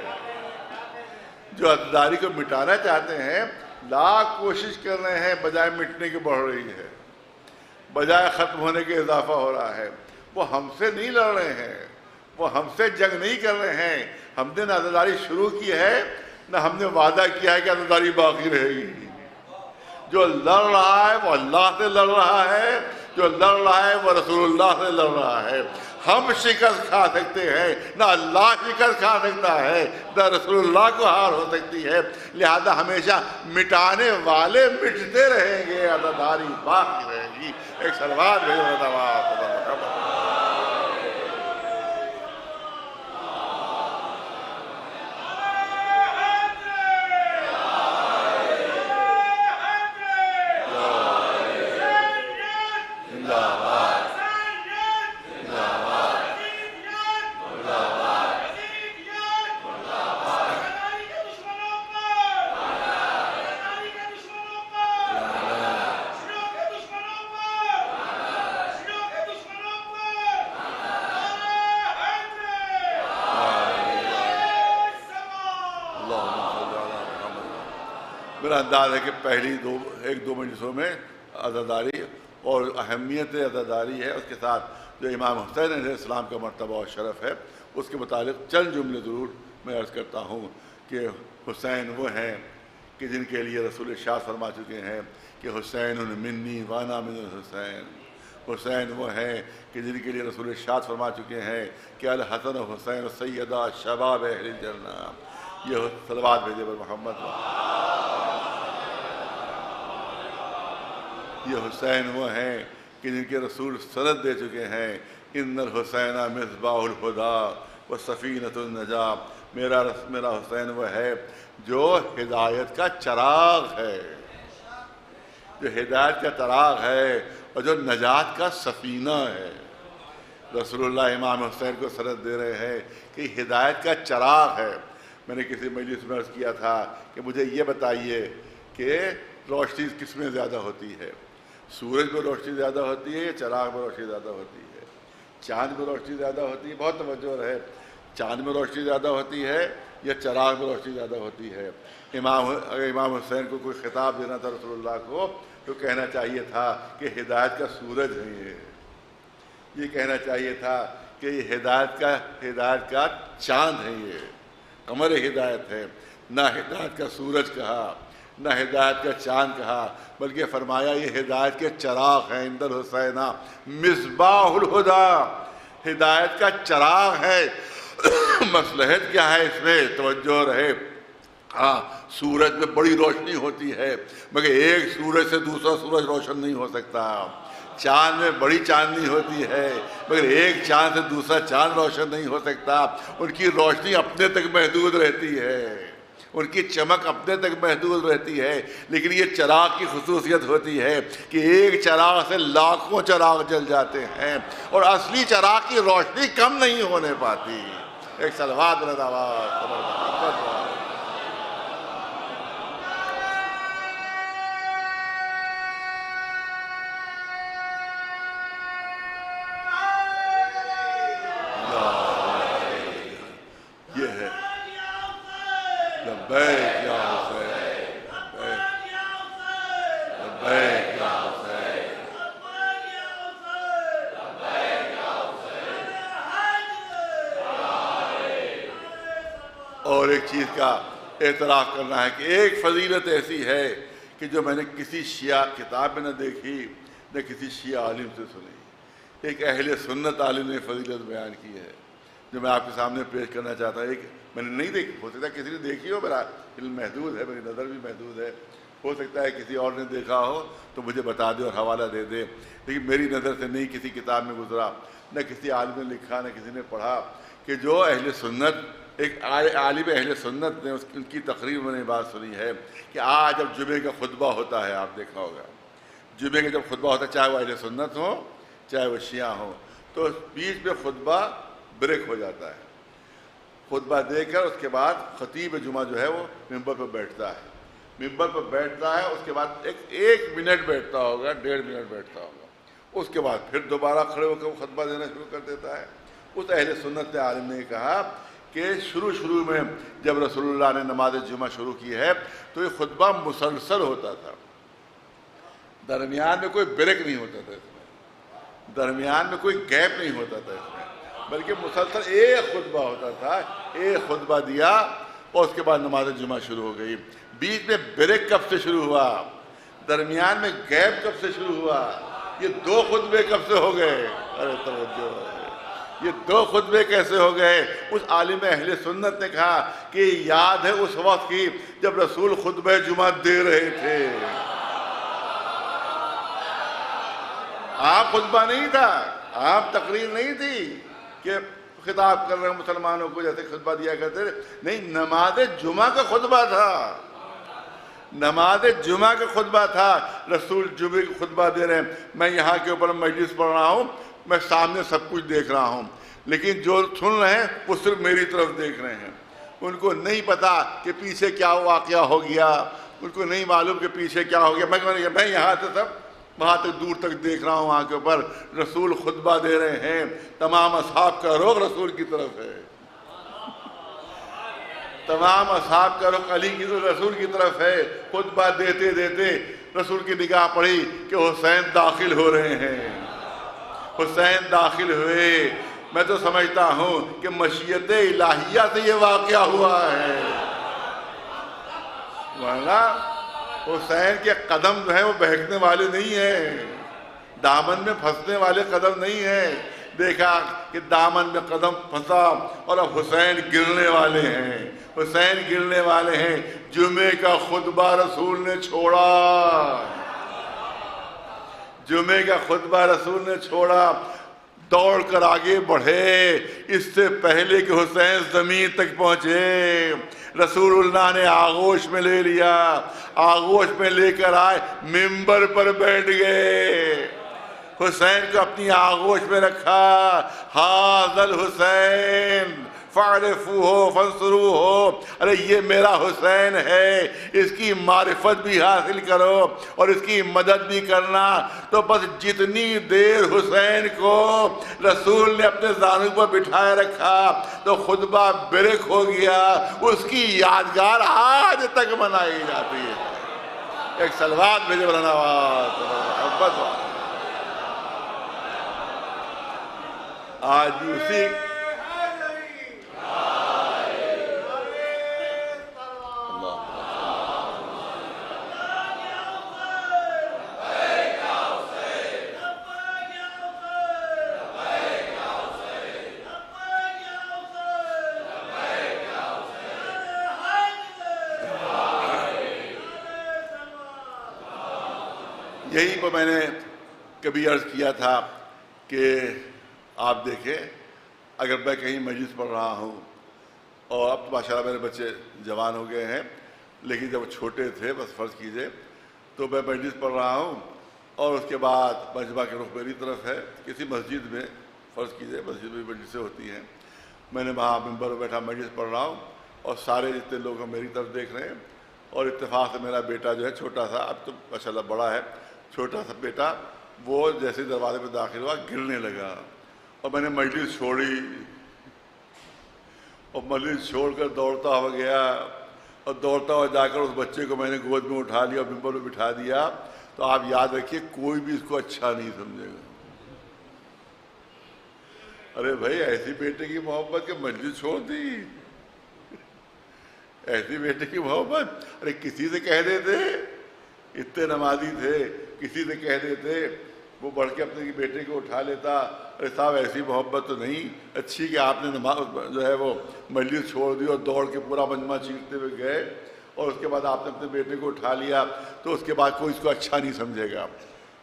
جو عزاداری کو مٹانا چاہتے ہیں لاکھ کوشش کر رہے ہیں، بجائے مٹنے کی بڑھ رہی ہے، بجائے ختم ہونے کے اضافہ ہو رہا ہے۔ وہ ہم سے نہیں لڑ رہے ہیں، وہ ہم سے جنگ نہیں کر رہے ہیں۔ ہم نے نہ عزاداری شروع کی ہے، نہ ہم نے وعدہ کیا ہے کہ عزاداری باقی رہے گی۔ جو لڑ رہا ہے وہ اللہ سے لڑ رہا ہے، جو لڑ رہا ہے وہ رسول اللہ سے لڑ رہا ہے۔ ہم شکست کھا سکتے ہیں، نہ اللہ شکست کھا سکتا ہے، نہ رسول اللہ کو ہار ہو سکتی ہے۔ لہذا ہمیشہ مٹانے والے مٹتے رہیں گے، عزاداری باقی رہے گی۔ ایک سلوات بھیجو۔ میرا انداز ہے کہ پہلی ایک دو مجلسوں میں عزاداری اور اہمیت عزاداری ہے، اس کے ساتھ جو امام حسین علیہ السلام کا مرتبہ اور شرف ہے، اس کے متعلق چند جملے ضرور میں عرض کرتا ہوں کہ حسین وہ ہیں کہ جن کے لیے رسول ارشاد فرما چکے ہیں کہ حسین منی وانا من الحسین۔ حسین وہ ہیں کہ جن کے لیے رسول ارشاد فرما چکے ہیں کہ الحسن و حسین سیدہ شباب اہل الجنہ۔ یہ صلوات بھیجے پر محمد۔ یہ حسین وہ ہیں کہ جن کے رسول سند دے چکے ہیں ان الحسین مصباح الہدیٰ و سفینۃ النجاہ۔ میرا حسین وہ ہے جو ہدایت کا چراغ ہے، جو ہدایت کا چراغ ہے اور جو نجات کا سفینہ ہے۔ رسول اللہ امام حسین کو سند دے رہے ہیں کہ ہدایت کا چراغ ہے۔ میں نے کسی مجلس میں عرض کیا تھا کہ مجھے یہ بتائیے کہ روشنی کس میں زیادہ ہوتی ہے، سورج میں روشنی زیادہ ہوتی ہے یا چراغ میں روشنی زیادہ ہوتی ہے؟ چاند میں روشنی زیادہ ہوتی ہے، بہت توجہ رہے، چاند میں روشنی زیادہ ہوتی ہے یا چراغ میں روشنی زیادہ ہوتی ہے؟ اگر امام حسین کو کوئی خطاب دینا تھا رسول اللہ کو تو کہنا چاہیے تھا کہ ہدایت کا سورج ہے، یہ کہنا چاہیے تھا کہ یہ ہدایت کا چاند ہے، یہ قمر ہدایت ہے۔ نہ ہدایت کا سورج کہا، نہ ہدایت کا چاند کہا، بلکہ فرمایا یہ ہدایت کے چراغ ہیں۔ اندر حسینہ مصباح الہدیٰ، ہدایت کا چراغ ہے۔ مصلحت کیا ہے اس میں؟ توجہ رہے۔ ہاں، سورج میں بڑی روشنی ہوتی ہے مگر ایک سورج سے دوسرا سورج روشن نہیں ہو سکتا۔ چاند میں بڑی چاندنی ہوتی ہے مگر ایک چاند سے دوسرا چاند روشن نہیں ہو سکتا۔ ان کی روشنی اپنے تک محدود رہتی ہے، ان کی چمک اپنے تک محدود رہتی ہے، لیکن یہ چراغ کی خصوصیت ہوتی ہے کہ ایک چراغ سے لاکھوں چراغ جل جاتے ہیں اور اصلی چراغ کی روشنی کم نہیں ہونے پاتی۔ ایک صلوات یہ ہے لبیک یا حسین، لبیک یا حسین۔ اور ایک چیز کا اعتراف کرنا ہے کہ ایک فضیلت ایسی ہے کہ جو میں نے کسی شیعہ کتاب میں نہ دیکھی نہ کسی شیعہ عالم سے سنی۔ ایک اہل سنت عالم نے فضیلت بیان کی ہے جو میں آپ کے سامنے پیش کرنا چاہتا ہوں۔ ایک میں نے نہیں دیکھی، ہو سکتا ہے کسی نے دیکھی ہو، میرا علم محدود ہے، میری نظر بھی محدود ہے، ہو سکتا ہے کسی اور نے دیکھا ہو تو مجھے بتا دے اور حوالہ دے دے، لیکن میری نظر سے نہیں کسی کتاب میں گزرا، نہ کسی عالم نے لکھا نہ کسی نے پڑھا کہ جو اہل سنت، ایک عالم اہل سنت نے ان کی تقریر میں نے بات سنی ہے کہ آج جب جمعے کا خطبہ ہوتا ہے، آپ دیکھا ہوگا جمعے کا جب خطبہ ہوتا ہے، چاہے وہ اہل سنت ہو چاہے وہ شیعہ ہو، تو بیچ میں خطبہ بریک ہو جاتا ہے۔ خطبہ دے کر اس کے بعد خطیب جمعہ جو ہے وہ ممبر پر بیٹھتا ہے، ممبر پر بیٹھتا ہے، اس کے بعد ایک منٹ بیٹھتا ہوگا، 1.5 منٹ بیٹھتا ہوگا، اس کے بعد پھر دوبارہ کھڑے ہو کر وہ خطبہ دینا شروع کر دیتا ہے۔ اس اہل سنت عالم نے کہا کہ شروع میں جب رسول اللہ نے نماز جمعہ شروع کی ہے تو یہ خطبہ مسلسل ہوتا تھا، درمیان میں کوئی بریک نہیں ہوتا تھا، اس میں درمیان میں کوئی گیپ نہیں ہوتا تھا اس میں، بلکہ مسلسل ایک خطبہ ہوتا تھا، ایک خطبہ دیا اور اس کے بعد نماز جمعہ شروع ہو گئی۔ بیچ میں بریک کب سے شروع ہوا، درمیان میں گیپ کب سے شروع ہوا، یہ 2 خطبے کب سے ہو گئے؟ ارے توجہ، یہ 2 خطبے کیسے ہو گئے؟ اس عالم اہل سنت نے کہا کہ یاد ہے اس وقت کی جب رسول خطبہ جمعہ دے رہے تھے، عام خطبہ نہیں تھا، عام تقریر نہیں تھی کہ خطاب کر رہے ہیں مسلمانوں کو جیسے خطبہ دیا کرتے تھے، نہیں، نماز جمعہ کا خطبہ تھا، نماز جمعہ کا خطبہ تھا، رسول جمعہ کا خطبہ دے رہے ہیں، میں یہاں کے اوپر مجلس پڑھ رہا ہوں، میں سامنے سب کچھ دیکھ رہا ہوں، لیکن جو سن رہے ہیں وہ صرف میری طرف دیکھ رہے ہیں، ان کو نہیں پتا کہ پیچھے کیا واقعہ ہو گیا، ان کو نہیں معلوم کہ پیچھے کیا ہو گیا، میں یہاں سے سب وہاں تک دور تک دیکھ رہا ہوں، وہاں کے اوپر رسول خطبہ دے رہے ہیں، تمام اصحاب کا رخ رسول کی طرف ہے، تمام اصحاب کا رخ علی کی رسول کی طرف ہے، خطبہ دیتے دیتے رسول کی نگاہ پڑی کہ حسین داخل ہو رہے ہیں، حسین داخل ہوئے، میں تو سمجھتا ہوں کہ مشیت الہیہ سے یہ واقعہ ہوا ہے، ورنہ حسین کے قدم جو ہیں وہ بہکنے والے نہیں ہیں، دامن میں پھنسنے والے قدم نہیں ہیں، دیکھا کہ دامن میں قدم پھنسا اور اب حسین گرنے والے ہیں، حسین گرنے والے ہیں، جمعے کا خطبہ رسول نے چھوڑا، جمعے کا خطبہ رسول نے چھوڑا، دوڑ کر آگے بڑھے، اس سے پہلے کہ حسین زمین تک پہنچے، رسول اللہ نے آغوش میں لے لیا، آغوش میں لے کر آئے، ممبر پر بیٹھ گئے، حسین کو اپنی آغوش میں رکھا، ھذا الحسین فاعرفوہ فانصروہ، ارے یہ میرا حسین ہے، اس کی معرفت بھی حاصل کرو اور اس کی مدد بھی کرنا، تو بس جتنی دیر حسین کو رسول نے اپنے زانو پر بٹھائے رکھا تو خطبہ بریک ہو گیا، اس کی یادگار آج تک منائی جاتی ہے۔ ایک صلوات بھیجے مولانا محبت، آج بھی اسی یہیں پر میں نے کبھی عرض کیا تھا کہ آپ دیکھیں، اگر میں کہیں مجلس پڑھ رہا ہوں، اور اب تو ماشاءاللہ میرے بچے جوان ہو گئے ہیں، لیکن جب چھوٹے تھے بس فرض کیجئے تو میں مجلس پڑھ رہا ہوں اور اس کے بعد مجمع کے رخ میری طرف ہے، کسی مسجد میں فرض کیجئے، مسجد میں مجلسیں ہوتی ہیں، میں نے وہاں ممبر پر بیٹھا مجلس پڑھ رہا ہوں اور سارے جتنے لوگ ہیں میری طرف دیکھ رہے ہیں، اور اتفاق سے میرا بیٹا جو ہے چھوٹا سا، اب تو ماشاءاللہ بڑا ہے، چھوٹا سا بیٹا وہ جیسے دروازے پہ داخل ہوا گرنے لگا، اور میں نے مجلس چھوڑی اور مجلس چھوڑ کر دوڑتا ہوا گیا، اور دوڑتا ہوا جا کر اس بچے کو میں نے گود میں اٹھا لیا اور ممبر پہ بٹھا دیا۔ تو آپ یاد رکھیے کوئی بھی اس کو اچھا نہیں سمجھے گا، ارے بھائی ایسی بیٹے کی محبت کہ مجلس چھوڑ دی، ایسی بیٹے کی محبت، ارے کسی سے کہہ دیتے، اتنے نمازی تھے، کسی سے کہہ دیتے، وہ بڑھ کے اپنے بیٹے کو اٹھا لیتا، ارے صاحب ایسی محبت تو نہیں اچھی کہ آپ نے نماز جو ہے وہ مجلس چھوڑ دی اور دوڑ کے پورا مجمع چیختے ہوئے گئے، اور اس کے بعد آپ نے اپنے بیٹے کو اٹھا لیا، تو اس کے بعد کوئی اس کو اچھا نہیں سمجھے گا،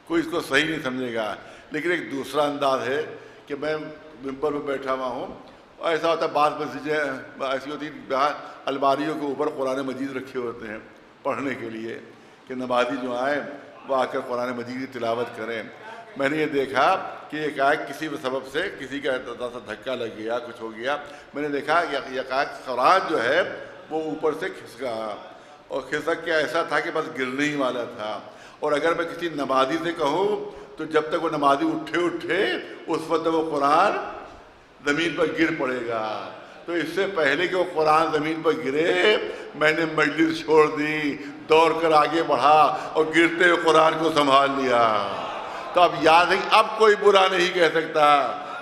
کوئی اس کو صحیح نہیں سمجھے گا۔ لیکن ایک دوسرا انداز ہے کہ میں ممبر پہ بیٹھا ہوا ہوں، اور ایسا ہوتا ہے بعض مسجدیں ایسی ہوتی ہیں جہاں الماریوں کے اوپر قرآن مجید رکھے ہوتے ہیں پڑھنے کے لیے کہ نمازی جو آئیں وہ آ کر قرآن مجید کی تلاوت کریں۔ میں نے یہ دیکھا کہ ایک کسی سبب سے کسی کا ذرا سا دھکا لگ گیا، کچھ ہو گیا، میں نے دیکھا قرآن جو ہے وہ اوپر سے کھسکا، اور کھسک کے ایسا تھا کہ بس گرنے ہی والا تھا، اور اگر میں کسی نمازی سے کہوں تو جب تک وہ نمازی اٹھے اس وقت وہ قرآن زمین پر گر پڑے گا، تو اس سے پہلے کہ وہ قرآن زمین پر گرے میں نے مجلس چھوڑ دی، دوڑ کر آگے بڑھا اور گرتے ہوئے قرآن کو سنبھال لیا۔ تو اب یاد ہے اب کوئی برا نہیں کہہ سکتا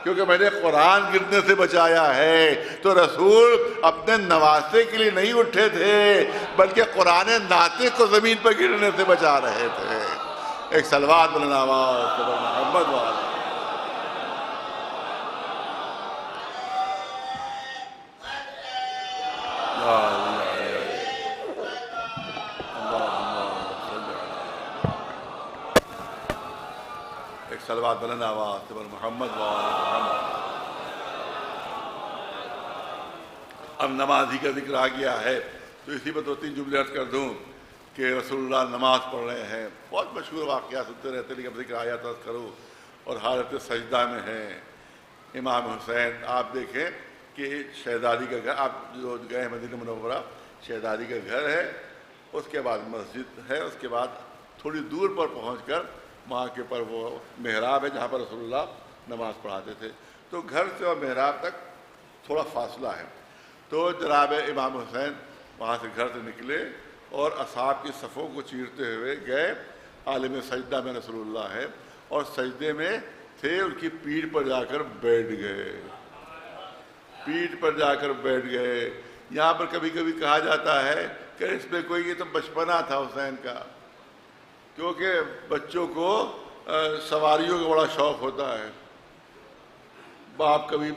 کیونکہ میں نے قرآن گرنے سے بچایا ہے۔ تو رسول اپنے نواسے کے لیے نہیں اٹھے تھے بلکہ قرآن ناطق کو زمین پر گرنے سے بچا رہے تھے۔ ایک صلوات بلند آواز محمد والا۔ ایک صلوات بلند آواز محمد والا۔ اب نمازی کا ذکر آ گیا ہے تو اسی پر 2-3 جملے عرض کر دوں کہ رسول اللہ نماز پڑھ رہے ہیں، بہت مشہور واقعہ سنتے رہتے لیکن اب ذکر آیا تو عرض کروں، اور حالت سجدہ میں ہیں امام حسین۔ آپ دیکھیں کہ شہزادی کا گھر، آپ جو گئے مدینہ منورہ، شہزادی کا گھر ہے، اس کے بعد مسجد ہے، اس کے بعد تھوڑی دور پر پہنچ کر وہاں کے پر وہ محراب ہے جہاں پر رسول اللہ نماز پڑھاتے تھے۔ تو گھر سے اور محراب تک تھوڑا فاصلہ ہے۔ تو جناب امام حسین وہاں سے گھر سے نکلے اور اصحاب کی صفوں کو چیرتے ہوئے گئے، عالم سجدہ میں رسول اللہ ہے اور سجدے میں تھے، ان کی پیٹھ پر جا کر بیٹھ گئے، پیٹھ پر جا کر بیٹھ گئے۔ یہاں پر کبھی کبھی کہا جاتا ہے کہ اس میں کوئی یہ تو بچپنا تھا حسین کا، کیونکہ بچوں کو سواریوں کا بڑا شوق ہوتا ہے۔ باپ کبھی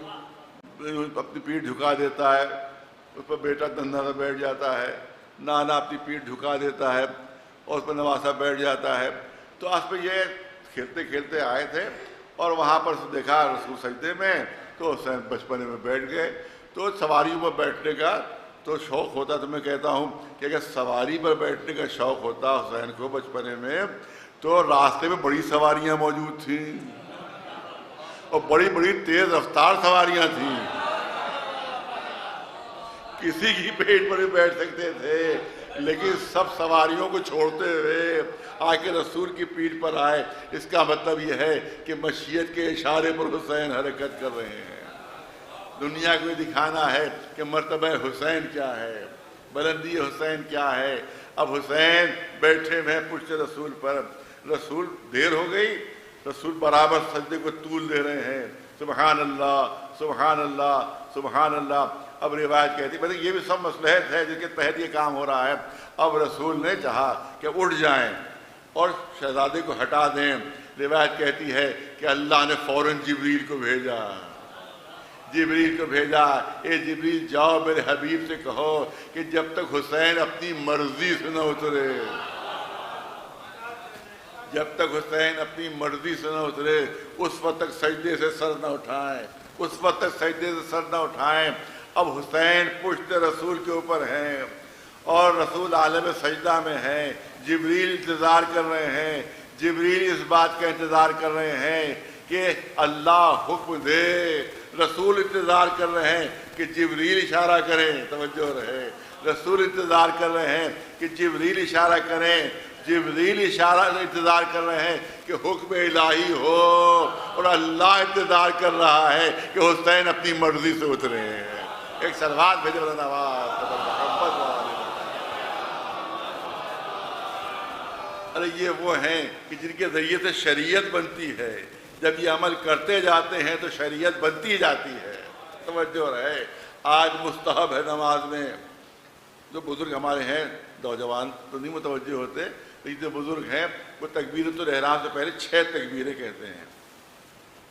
اپنی پیٹھ جھکا دیتا ہے، اس پر بیٹا دندھا سے بیٹھ جاتا ہے، نانا اپنی پیٹھ جھکا دیتا ہے اور اس پر نواسا بیٹھ جاتا ہے۔ تو آس پہ یہ کھیلتے کھیلتے آئے تھے اور وہاں پر دیکھا رسول سجدے میں تو حسین بچپنے میں بیٹھ گئے۔ تو سواریوں پر بیٹھنے کا تو شوق ہوتا، تو میں کہتا ہوں کہ اگر سواری پر بیٹھنے کا شوق ہوتا حسین کو بچپنے میں تو راستے میں بڑی سواریاں موجود تھیں اور بڑی بڑی تیز رفتار سواریاں تھیں، کسی کی پیٹ پر بھی بیٹھ سکتے تھے، لیکن سب سواریوں کو چھوڑتے ہوئے آ کے رسول کی پیٹھ پر آئے۔ اس کا مطلب یہ ہے کہ مشیت کے اشارے پر حسین حرکت کر رہے ہیں، دنیا کو دکھانا ہے کہ مرتبہ حسین کیا ہے، بلندی حسین کیا ہے۔ اب حسین بیٹھے ہیں پشت رسول پر، رسول دیر ہو گئی، رسول برابر سجدے کو طول دے رہے ہیں، سبحان اللہ سبحان اللہ سبحان اللہ۔ اب روایت کہتی ہے یہ بھی سب مصلحت ہے جن کے تحت یہ کام ہو رہا ہے۔ اب رسول نے چاہا کہ اٹھ جائیں اور شہزادے کو ہٹا دیں۔ روایت کہتی ہے کہ اللہ نے فوراً جبریل کو بھیجا، جبریل کو بھیجا، اے جبریل جاؤ میرے حبیب سے کہو کہ جب تک حسین اپنی مرضی سے نہ اترے، جب تک حسین اپنی مرضی سے نہ اترے اس وقت تک سجدے سے سر نہ اٹھائیں، اس وقت تک سجدے سے سر نہ اٹھائیں۔ اب حسین پشت رسول کے اوپر ہیں اور رسول عالم سجدہ میں ہیں، جبریل انتظار کر رہے ہیں، جبریل اس بات کا انتظار کر رہے ہیں کہ اللہ حکم دے، رسول انتظار کر رہے ہیں کہ جبریل اشارہ کریں، توجہ رہے، رسول انتظار کر رہے ہیں کہ جبریل اشارہ کریں، جبریل اشارہ انتظار کر رہے ہیں کہ حکم الہی ہو، اور اللہ انتظار کر رہا ہے کہ حسین اپنی مرضی سے اترے ہیں۔ ایک صلوات بھیجے بلند آواز محمد والے۔ ارے یہ وہ ہیں کہ جن کے ذریعے سے شریعت بنتی ہے، جب یہ عمل کرتے جاتے ہیں تو شریعت بنتی جاتی ہے۔ توجہ رہے، آج مستحب ہے نماز میں، جو بزرگ ہمارے ہیں نوجوان تو نہیں متوجہ ہوتے، لیکن جو بزرگ ہیں وہ تکبیرۃ الاحرام سے پہلے 6 تکبیریں کہتے ہیں،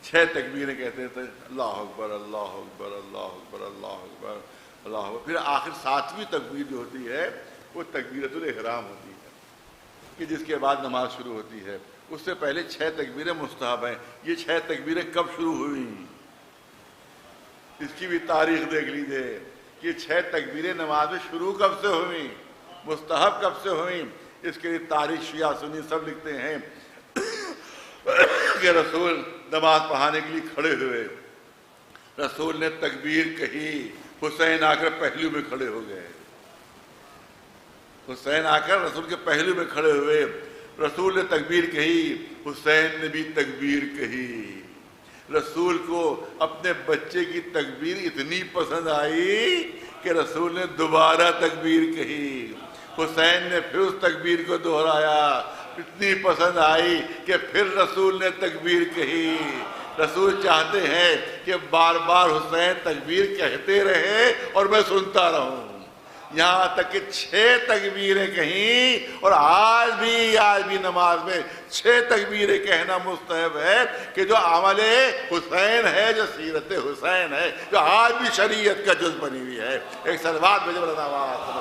6 تکبیریں کہتے ہیں، اللہ اکبر اللہ اکبر اللہ اکبر اللہ اکبر اللہ اکبر۔ پھر آخر 7ویں تکبیر جو ہوتی ہے وہ تکبیرۃ الاحرام ہوتی ہے کہ جس کے بعد نماز شروع ہوتی ہے۔ اس سے پہلے 6 تکبیریں مستحب ہیں۔ یہ 6 تکبیریں کب شروع ہوئیں اس کی بھی تاریخ دیکھ لیجیے کہ 6 تکبیریں نماز میں شروع کب سے ہوئیں، مستحب کب سے ہوئیں۔ اس کے لیے تاریخ شیعہ سنی سب لکھتے ہیں کہ رسول نماز پڑھانے کے لیے کھڑے ہوئے، رسول نے تکبیر کہی، حسین آ کر پہلو میں کھڑے ہو گئے، حسین آ کر رسول کے پہلو میں کھڑے ہوئے، رسول نے تکبیر کہی، حسین نے بھی تکبیر کہی، رسول کو اپنے بچے کی تکبیر اتنی پسند آئی کہ رسول نے دوبارہ تکبیر کہی، حسین نے پھر اس تکبیر کو دہرایا، اتنی پسند آئی کہ پھر رسول نے تکبیر کہی۔ رسول چاہتے ہیں کہ بار بار حسین تکبیر کہتے رہے اور میں سنتا رہوں، یہاں تک کہ 6 تکبیریں کہیں، اور آج بھی نماز میں 6 تکبیریں کہنا مستحب ہے، کہ جو عمل حسین ہے، جو سیرت حسین ہے، جو آج بھی شریعت کا جز بنی ہوئی ہے۔ ایک صلوات بھیجو بلند آواز سے،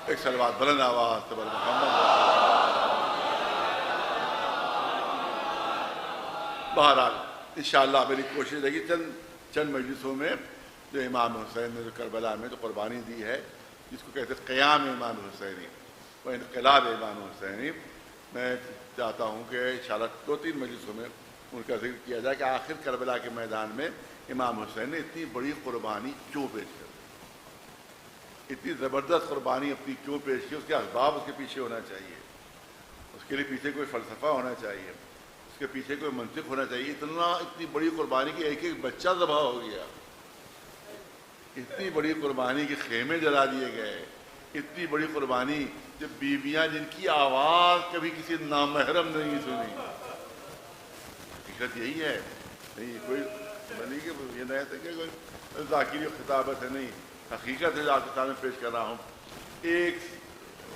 ایک صلوات بلند آواز سے محمد۔ بہرحال انشاءاللہ میری کوشش ہے کہ چند مجلسوں میں جو امام حسین نے جو کربلا میں جو قربانی دی ہے، جس کو کہتے ہیں قیام امام حسینی، وہ انقلاب امام حسینی، میں چاہتا ہوں کہ انشاءاللہ 2-3 مجلسوں میں ان کا ذکر کیا جائے کہ آخر کربلا کے میدان میں امام حسین نے اتنی بڑی قربانی کیوں پیش کی، اتنی زبردست قربانی اپنی کیوں پیش کی، اس کے اسباب اس کے پیچھے ہونا چاہیے، اس کے لیے پیچھے کوئی فلسفہ ہونا چاہیے، اس کے پیچھے کوئی منطق ہونا چاہیے۔ اتنی بڑی قربانی کہ ایک بچہ ذبح ہو گیا، اتنی بڑی قربانی کہ خیمے جلا دیے گئے، اتنی بڑی قربانی جب بیویاں جن کی آواز کبھی کسی نامحرم نہیں سنی۔ حقیقت یہی ہے، نہیں کوئی نہیں کہ یہ نہیں ہے کہ کوئی ذاکری خطابت ہے، نہیں، حقیقت ہے جو آپ کے سامنے پیش کر رہا ہوں۔ ایک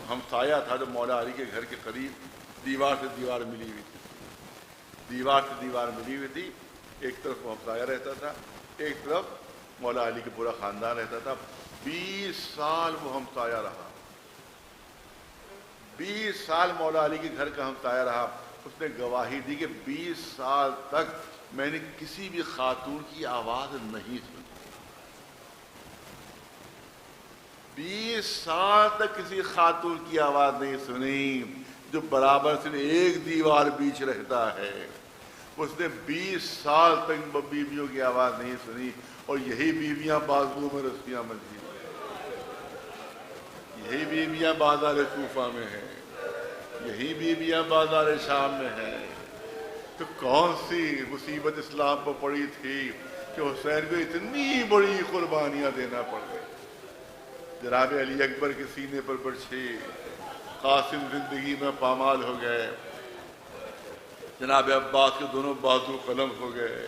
ہمسایہ تھا جو مولا علی کے گھر کے قریب دیوار سے دیوار ملی ہوئی تھی، ایک طرف وہ ہمسایہ رہتا تھا، ایک طرف مولا علی کا پورا خاندان رہتا تھا۔ 20 سال وہ ہمسایہ رہا، 20 سال مولا علی کے گھر کا ہمسایہ رہا۔ اس نے گواہی دی کہ 20 سال تک میں نے کسی بھی خاتون کی آواز نہیں سنی، 20 سال تک کسی خاتون کی آواز نہیں سنی جو برابر سے ایک دیوار بیچ رہتا ہے۔ اس نے 20 سال تک بیویوں کی آواز نہیں سنی، اور یہی بیویاں بازو میں رسیاں بندھی ہیں، یہی بیویاں بازار کوفہ میں ہیں، یہی بیویاں بازار شام میں ہیں۔ تو کون سی مصیبت اسلام پر پڑی تھی کہ حسین کو اتنی بڑی قربانیاں دینا پڑ گئی؟ جناب علی اکبر کے سینے پر برچھی، قاسم زندگی میں پامال ہو گئے، جناب عباس کے دونوں بازو قلم ہو گئے۔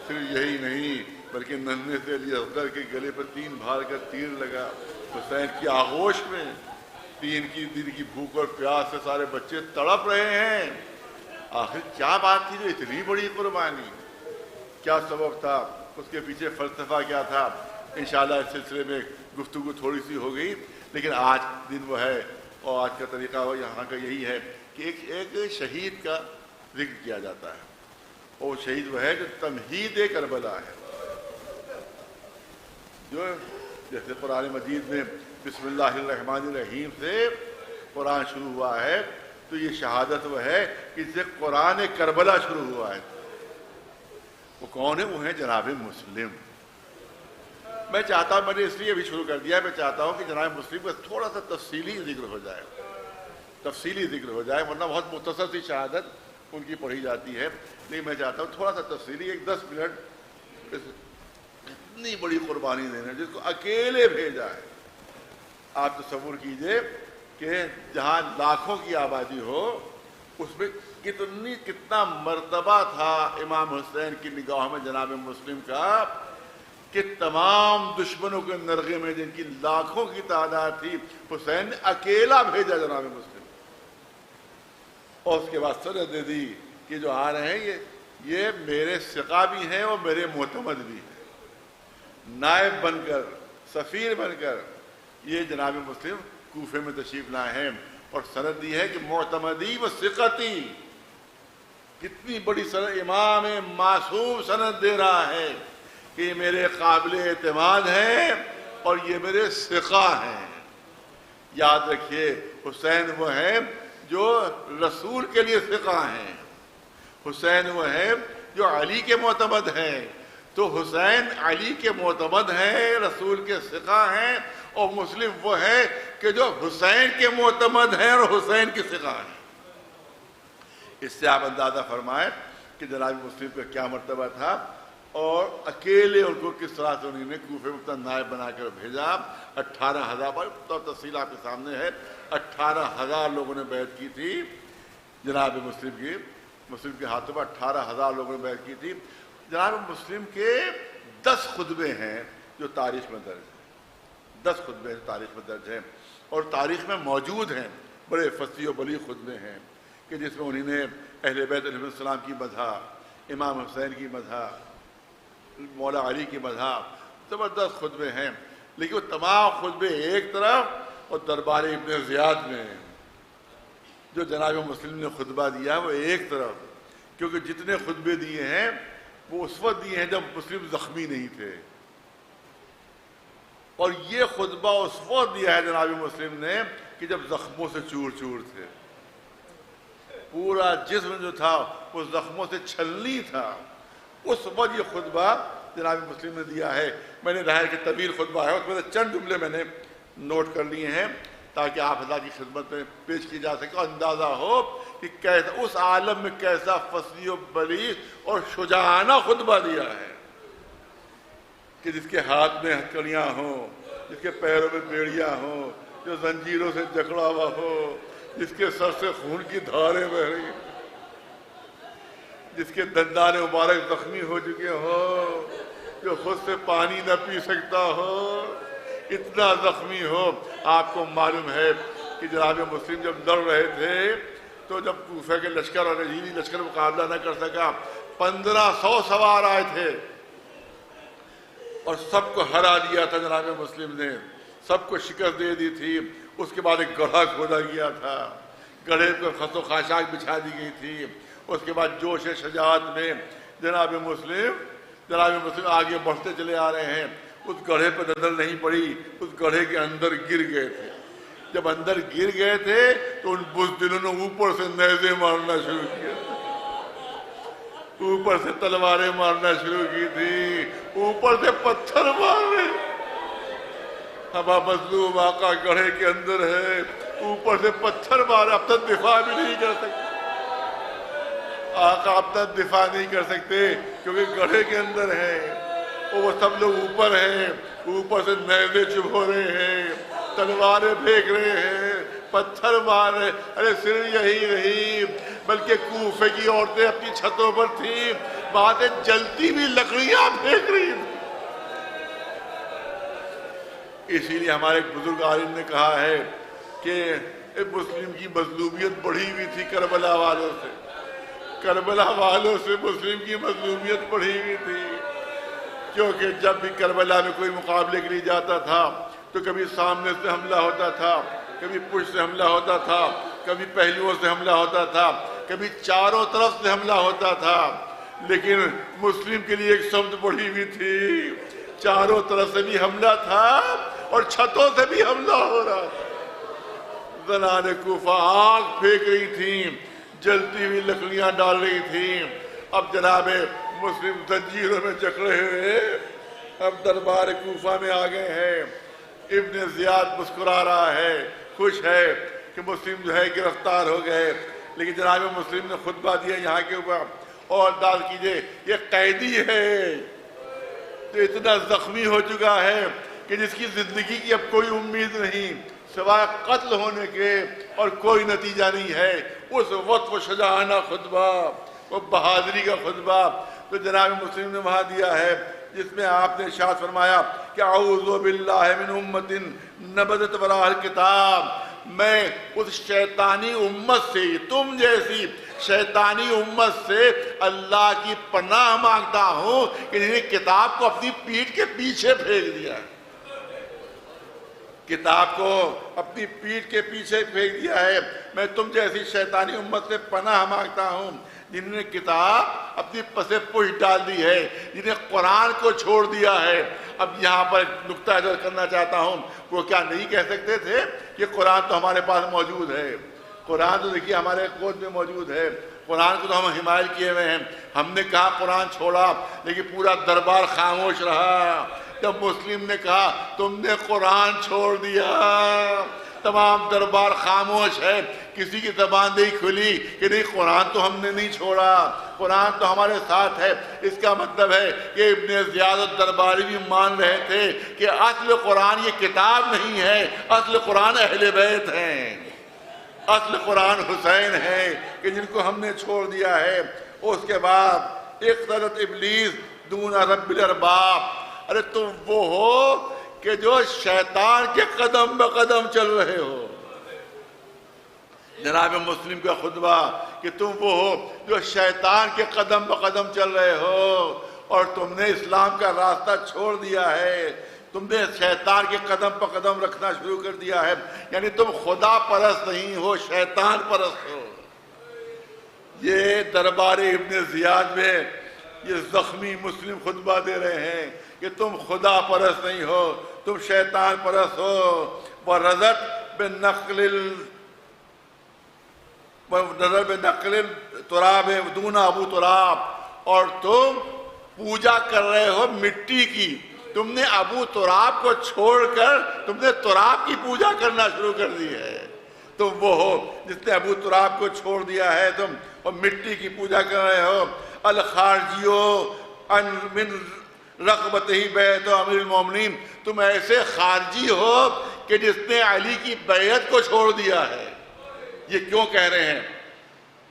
صرف یہی نہیں بلکہ ننھے سے علی اصغر کے گلے پر 3 بھار کا تیر لگا، حسین کی آغوش میں 3 دن کی بھوک اور پیاس سے سارے بچے تڑپ رہے ہیں۔ آخر کیا بات تھی جو اتنی بڑی قربانی؟ کیا سبب تھا؟ اس کے پیچھے فلسفہ کیا تھا؟ انشاءاللہ اس سلسلے میں گفتگو تھوڑی سی ہو گئی، لیکن آج دن وہ ہے اور آج کا طریقہ وہ یہاں کا یہی ہے کہ ایک شہید کا ذکر کیا جاتا ہے، اور شہید وہ ہے جو تمہید کربلا ہے، جو جیسے قرآن مجید میں بسم اللہ الرحمن الرحیم سے قرآن شروع ہوا ہے، تو یہ شہادت وہ ہے کہ جس سے قرآن کربلا شروع ہوا ہے۔ وہ کون ہے؟ وہ ہے جناب مسلم۔ میں چاہتا ہوں، میں نے اس لیے ابھی شروع کر دیا ہے، میں چاہتا ہوں کہ جناب مسلم کا تھوڑا سا تفصیلی ذکر ہو جائے، ورنہ بہت مختصر سی شہادت ان کی پڑھی جاتی ہے، لیکن میں چاہتا ہوں تھوڑا سا تفصیلی 10 منٹ اتنی بڑی قربانی دینا جس کو اکیلے بھیجا ہے۔ آپ تصور کیجئے کہ جہاں لاکھوں کی آبادی ہو، اس میں کتنا مرتبہ تھا امام حسین کی نگاہوں میں جناب مسلم کا، کہ تمام دشمنوں کے نرغے میں جن کی لاکھوں کی تعداد تھی، حسین نے اکیلا بھیجا جناب مسلم، اور اس کے بعد سند دے دی کہ جو آ رہے ہیں یہ میرے ثقہ بھی ہیں اور میرے معتمد بھی ہیں، نائب بن کر، سفیر بن کر یہ جناب مسلم کوفے میں تشریف لائے ہیں، اور سند دی ہے کہ معتمدی و ثقتی، کتنی بڑی سند، امام معصوم سند دے رہا ہے کہ یہ میرے قابل اعتماد ہیں اور یہ میرے ثقہ ہیں۔ یاد رکھیے حسین وہ ہیں جو رسول کے لیے ثقہ ہیں، حسین وہ ہیں جو علی کے معتمد ہیں، تو حسین علی کے معتمد ہیں، رسول کے ثقہ ہیں، اور مسلم وہ ہے کہ جو حسین کے معتمد ہیں اور حسین کے ثقہ ہیں۔ اس سے آپ اندازہ فرمائیں کہ جناب مسلم کا کیا مرتبہ تھا، اور اکیلے ان کو کس طرح سے انہوں نے کوفے میں اپنا نائب بنا کر بھیجا۔ 18,000 پر تفصیل آپ کے سامنے ہے، 18,000 لوگوں نے بیعت کی تھی جناب مسلم کے ہاتھوں پر 18,000 لوگوں نے بیعت کی تھی۔ جناب مسلم کے 10 خطبے ہیں جو تاریخ میں درج ہیں، 10 خطبے ہیں تاریخ میں درج ہیں، اور تاریخ میں موجود ہیں، بڑے فصیح و بلیغ خطبے ہیں کہ جس میں انہوں نے اہل بیت علیہ السلام کی مدح، امام حسین کی مدح، مولا علی کی مدح، زبردست خطبے ہیں، لیکن وہ تمام خطبے ایک طرف اور دربار ابن زیاد میں جو جناب مسلم نے خطبہ دیا وہ ایک طرف، کیونکہ جتنے خطبے دیے ہیں وہ اس وقت دیے ہیں جب مسلم زخمی نہیں تھے، اور یہ خطبہ اس وقت دیا ہے جناب مسلم نے کہ جب زخموں سے چور چور تھے، پورا جسم جو تھا وہ زخموں سے چھلنی تھا، اس وقت یہ خطبہ جناب مسلم نے دیا ہے۔ میں نے ظاہر کہ طویل خطبہ ہے، اس میں سے چند جملے میں نے نوٹ کر لیے ہیں تاکہ آپ حضرات کی خدمت میں پیش کی جا سکے، اندازہ ہو کہ کیسا اس عالم میں کیسا فصیح و بلیغ اور شجاعانہ خطبہ دیا ہے کہ جس کے ہاتھ میں ہتھکڑیاں ہوں، جس کے پیروں میں بیڑیاں ہوں، جو زنجیروں سے جکڑا ہوا ہو، جس کے سر سے خون کی دھاریں بہ رہی، جس کے دندان مبارک زخمی ہو چکے ہو، جو خود سے پانی نہ پی سکتا ہو، اتنا زخمی ہو۔ آپ کو معلوم ہے کہ جناب مسلم جب لڑ رہے تھے تو جب کوفہ کے لشکر اور یزیدی لشکر مقابلہ نہ کر سکا، 1500 سوار آئے تھے اور سب کو ہرا دیا تھا جناب مسلم نے، سب کو شکست دے دی تھی۔ اس کے بعد ایک گڑھا کھودا گیا تھا، گڑھے پر خس و خاشاک بچھا دی گئی تھی۔ اس کے بعد جوش شجاعت میں جناب مسلم آگے بڑھتے چلے آ رہے ہیں، اس گڑھے پہ نظر نہیں پڑی، اس گڑھے کے اندر گر گئے تھے۔ جب اندر گر گئے تھے تو ان بزدلوں نے اوپر سے نیزے مارنا شروع کیا، اوپر سے تلواریں مارنا شروع کی تھی، اوپر سے پتھر مارنے۔ ہوا مظلوم آقا گڑھے کے اندر ہے، اوپر سے پتھر مارے، اب تک دفاع بھی نہیں کر سکتے آقا، اب تک دفاع نہیں کر سکتے کیونکہ گڑھے کے اندر ہے، اور وہ سب لوگ اوپر ہیں، اوپر سے نیزے چبھو رہے ہیں، تلواریں پھینک رہے ہیں، پتھر مار رہے۔ ارے صرف یہی نہیں بلکہ کوفے کی عورتیں اپنی چھتوں پر تھیں، وہاں سے جلتی بھی لکڑیاں پھینک رہی تھیں۔ اسی لیے ہمارے ایک بزرگ عالم نے کہا ہے کہ مسلم کی مظلومیت بڑھی ہوئی تھی کربلا والوں سے، کربلا والوں سے مسلم کی مظلومیت بڑھی ہوئی تھی، کیونکہ جب بھی کربلا میں کوئی مقابلے کے لیے جاتا تھا تو کبھی سامنے سے حملہ ہوتا تھا، کبھی پشت سے حملہ ہوتا تھا، کبھی پہلوؤں سے حملہ ہوتا تھا، کبھی چاروں طرف سے حملہ ہوتا تھا، لیکن مسلم کے لیے ایک سمت بڑھی ہوئی تھی، چاروں طرف سے بھی حملہ تھا اور چھتوں سے بھی حملہ ہو رہا تھا۔ زنان کوفہ آگ پھینک رہی تھیں، جلتی ہوئی لکڑیاں ڈال رہی تھیں۔ اب جناب مسلم زنجیروں میں جکڑے ہوئے اب دربار کوفہ میں آ گئے ہیں۔ ابن زیاد مسکرا رہا ہے، خوش ہے کہ مسلم جو ہے گرفتار ہو گئے، لیکن جناب مسلم نے خطبہ دیا یہاں کے اوپر، اور داد کیجئے یہ قیدی ہے تو اتنا زخمی ہو چکا ہے کہ جس کی زندگی کی اب کوئی امید نہیں سوائے قتل ہونے کے، اور کوئی نتیجہ نہیں ہے۔ اس وقت وہ شجاعانہ خطبہ، وہ بہادری کا خطبہ تو جناب مسلم نے وہاں دیا ہے، جس میں آپ نے ارشاد فرمایا کہ اعوذ باللہ من امت نبذت وراء الکتاب، میں اس شیطانی امت سے، تم جیسی شیطانی امت سے اللہ کی پناہ مانگتا ہوں کہ جنہیں کتاب کو اپنی پیٹھ کے پیچھے پھینک دیا ہے، کتاب کو اپنی پیٹھ کے پیچھے پھینک دیا ہے۔ میں تم جیسی شیطانی امت سے پناہ مانگتا ہوں جنہوں نے کتاب اپنی پس پشت ڈال دی ہے، جنہیں قرآن کو چھوڑ دیا ہے۔ اب یہاں پر ایک نقطہ ذکر کرنا چاہتا ہوں، وہ کیا نہیں کہہ سکتے تھے کہ قرآن تو ہمارے پاس موجود ہے، قرآن تو دیکھیے ہمارے گود میں موجود ہے، قرآن کو تو ہم حمایت کیے ہوئے ہیں۔ ہم نے کہا قرآن چھوڑا، لیکن پورا دربار خاموش رہا، جب مسلم نے کہا تم نے قرآن چھوڑ دیا، تمام دربار خاموش ہے، کسی کی زبان نہیں کھلی کہ نہیں قرآن تو ہم نے نہیں چھوڑا، قرآن تو ہمارے ساتھ ہے۔ اس کا مطلب ہے کہ ابن زیاد الدرباری بھی مان رہے تھے کہ اصل قرآن یہ کتاب نہیں ہے، اصل قرآن اہل بیت ہیں، اصل قرآن حسین ہے کہ جن کو ہم نے چھوڑ دیا ہے۔ اس کے بعد اقتدت ابلیس دون رب الارباب، ارے تم وہ ہو کہ جو شیطان کے قدم بقدم چل رہے ہو۔ جناب مسلم کا خطبہ کہ تم وہ ہو جو شیطان کے قدم بقدم چل رہے ہو اور تم نے اسلام کا راستہ چھوڑ دیا ہے، تم نے شیطان کے قدم پر قدم رکھنا شروع کر دیا ہے، یعنی تم خدا پرست نہیں ہو، شیطان پرست ہو۔ یہ دربار ابن زیاد میں یہ زخمی مسلم خطبہ دے رہے ہیں کہ تم خدا پرست نہیں ہو، تم شیطان پرست ہو۔ وَرَزَتْ بِنَقْلِ تراب دون ابو تراب، اور تم پوجا کر رہے ہو مٹی کی، تم نے ابو تراب کو چھوڑ کر تم نے تراب کی پوجا کرنا شروع کر دی ہے۔ تم وہ ہو جس نے ابو تراب کو چھوڑ دیا ہے تم، اور مٹی کی پوجا کر رہے ہو۔ الخارجیو ان من رغبتہ بیعت امیر المومنین، تم ایسے خارجی ہو کہ جس نے علی کی بیعت کو چھوڑ دیا ہے۔ یہ کیوں کہہ رہے ہیں؟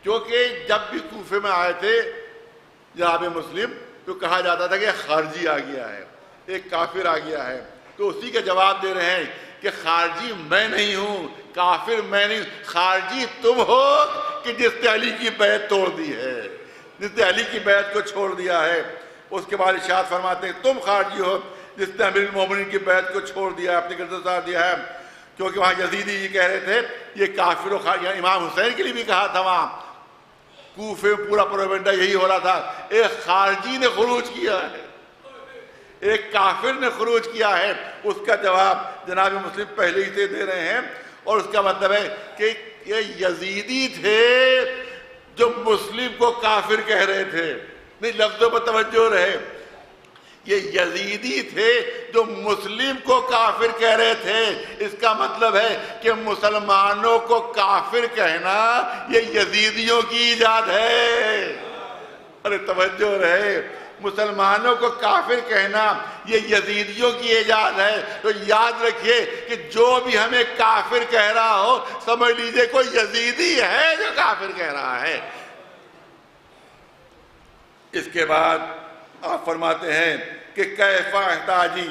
کیونکہ جب بھی کوفے میں آئے تھے جناب مسلم تو کہا جاتا تھا کہ خارجی آ گیا ہے، ایک کافر آ گیا ہے، تو اسی کا جواب دے رہے ہیں کہ خارجی میں نہیں ہوں، کافر میں نہیں، خارجی تم ہو کہ جس نے علی کی بیعت توڑ دی ہے، جس نے علی کی بیعت کو چھوڑ دیا ہے۔ اس کے بعد ارشاد فرماتے ہیں تم خارجی ہو جس نے امیر المومنین کی بیعت کو چھوڑ دیا، اپنے گردن اتار دیا ہے۔ کیونکہ وہاں یزیدی یہ کہہ رہے تھے یہ کافر و خارجی، امام حسین کے لیے بھی کہا تھا، وہاں کوفے میں پورا پروپیگنڈا یہی ہو رہا تھا، ایک خارجی نے خروج کیا ہے، ایک کافر نے خروج کیا ہے۔ اس کا جواب جناب مسلم پہلے ہی سے دے رہے ہیں، اور اس کا مطلب ہے کہ یہ یزیدی تھے جو مسلم کو کافر کہہ رہے تھے، نہیں لفظوں پر توجہ رہے، یہ یزیدی تھے جو مسلم کو کافر کہہ رہے تھے۔ اس کا مطلب ہے کہ مسلمانوں کو کافر کہنا یہ یزیدیوں کی ایجاد ہے۔ ارے توجہ رہے، مسلمانوں کو کافر کہنا یہ یزیدیوں کی ایجاد ہے۔ تو یاد رکھیے کہ جو بھی ہمیں کافر کہہ رہا ہو سمجھ لیجئے کوئی یزیدی ہے جو کافر کہہ رہا ہے۔ اس کے بعد آپ فرماتے ہیں کہ کیف احتاجی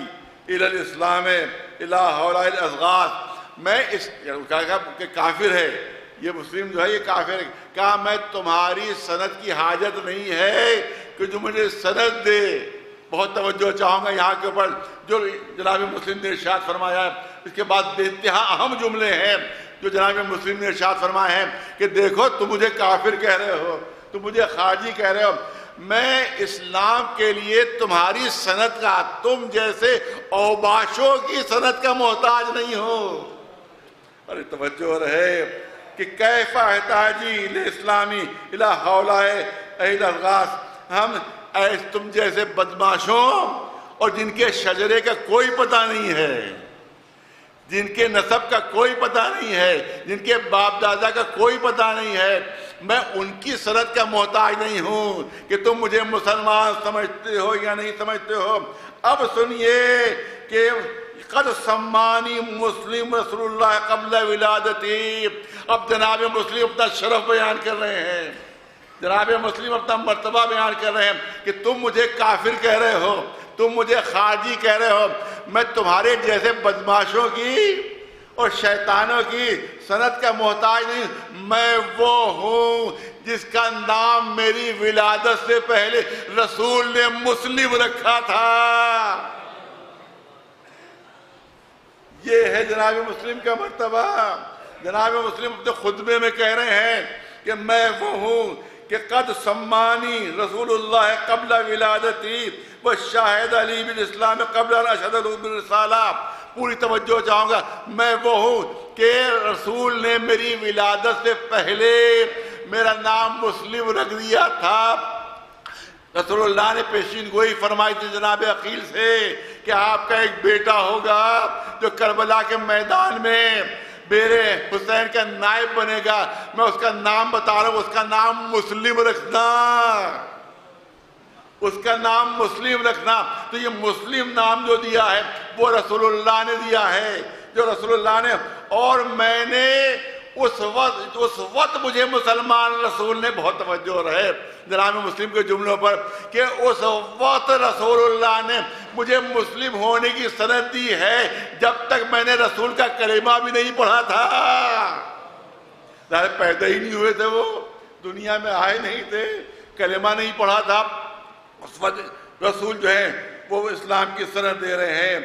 الی الاسلام الی ہؤلاء الاضغاث، میں اس کہا کہ کافر ہے یہ مسلم جو ہے یہ کافر ہے، کہا میں تمہاری سند کی حاجت نہیں ہے کہ جو مجھے سند دے۔ بہت توجہ چاہوں گا یہاں کے اوپر جو جناب مسلم نے ارشاد فرمایا ہے۔ اس کے بعد بے انتہا اہم جملے ہیں جو جناب مسلم نے ارشاد فرمائے ہیں کہ دیکھو تم مجھے کافر کہہ رہے ہو، تم مجھے خارجی کہہ رہے ہو، میں اسلام کے لیے تمہاری سند کا، تم جیسے اوباشوں کی سند کا محتاج نہیں ہو۔ ارے توجہ رہے کہ کیف احتاجی الاسلامی الی ہؤلاء الاضغاث، ہم تم جیسے بدماشوں اور جن کے شجرے کا کوئی پتہ نہیں ہے، جن کے نسب کا کوئی پتہ نہیں ہے، جن کے باپ دادا کا کوئی پتہ نہیں ہے، میں ان کی سند کا محتاج نہیں ہوں کہ تم مجھے مسلمان سمجھتے ہو یا نہیں سمجھتے ہو۔ اب سنیے کہ قد سمانی مسلم رسول اللہ قبل ولادتی، اب جناب مسلم اپنا شرف بیان کر رہے ہیں، جناب مسلم اپنا مرتبہ بیان کر رہے ہیں کہ تم مجھے کافر کہہ رہے ہو، تم مجھے خارجی کہہ رہے ہو، میں تمہارے جیسے بدماشوں کی اور شیطانوں کی سند کا محتاج نہیں، میں وہ ہوں جس کا نام میری ولادت سے پہلے رسول نے مسلم رکھا تھا۔ یہ ہے جناب مسلم کا مرتبہ۔ جناب مسلم اپنے خطبے میں کہہ رہے ہیں کہ میں وہ ہوں کہ قد سمانی رسول اللہ قبل ولادتی والشاہد علی بالاسلام قبل ان اشہد له بالرسالہ۔ پوری توجہ چاہوں گا، میں وہ ہوں کہ رسول نے میری ولادت سے پہلے میرا نام مسلم رکھ دیا تھا، رسول اللہ نے پیشین گوئی فرمائی تھی جناب عقیل سے کہ آپ کا ایک بیٹا ہوگا جو کربلا کے میدان میں میرے حسین کا نائب بنے گا. میں اس کا نام بتا رہا ہوں, اس کا نام مسلم رکھنا, اس کا نام مسلم رکھنا. تو یہ مسلم نام جو دیا ہے وہ رسول اللہ نے دیا ہے, جو رسول اللہ نے. اور میں نے اس وقت مجھے مسلمان رسول نے بہت توجہ رہے جناب مسلم کے جملوں پر کہ اس وقت رسول اللہ نے مجھے مسلم ہونے کی سند دی ہے جب تک میں نے رسول کا کلمہ بھی نہیں پڑھا تھا. پیدا ہی نہیں ہوئے تھے, وہ دنیا میں آئے نہیں تھے, کلمہ نہیں پڑھا تھا. اس وقت رسول جو ہے وہ اسلام کی سند دے رہے ہیں.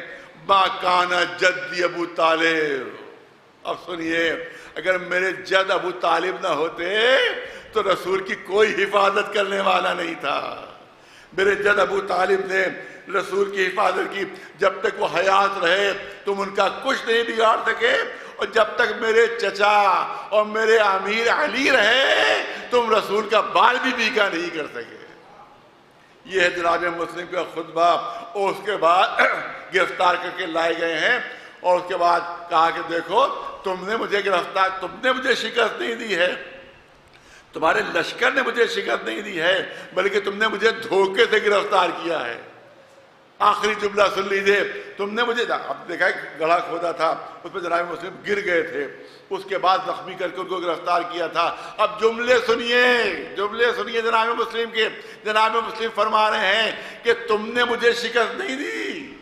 ما کان جدی ابو طالب. اب سنیے, اگر میرے جد ابو طالب نہ ہوتے تو رسول کی کوئی حفاظت کرنے والا نہیں تھا. میرے جد ابو طالب نے رسول کی حفاظت کی. جب تک وہ حیات رہے تم ان کا کچھ نہیں بگاڑ سکے, اور جب تک میرے چچا اور میرے امیر علی رہے تم رسول کا بال بھی بیکا نہیں کر سکے. یہ ہے جناب مسلم کا خطبہ. اور اس کے بعد گرفتار کر کے لائے گئے ہیں, اور اس کے بعد کہا کہ دیکھو تم نے مجھے گرفتار, تم نے مجھے شکست نہیں دی ہے, تمہارے لشکر نے مجھے شکست نہیں دی ہے, بلکہ تم نے مجھے دھوکے سے گرفتار کیا ہے. آخری جملہ سن لیجیے, تم نے مجھے, اب دیکھا گڑھا کھودا تھا, اس پہ جناب مسلم گر گئے تھے, اس کے بعد زخمی کر کے ان کو گرفتار کیا تھا. اب جملے سنیے جناب مسلم کے. جناب مسلم فرما رہے ہیں کہ تم نے مجھے شکست نہیں دی,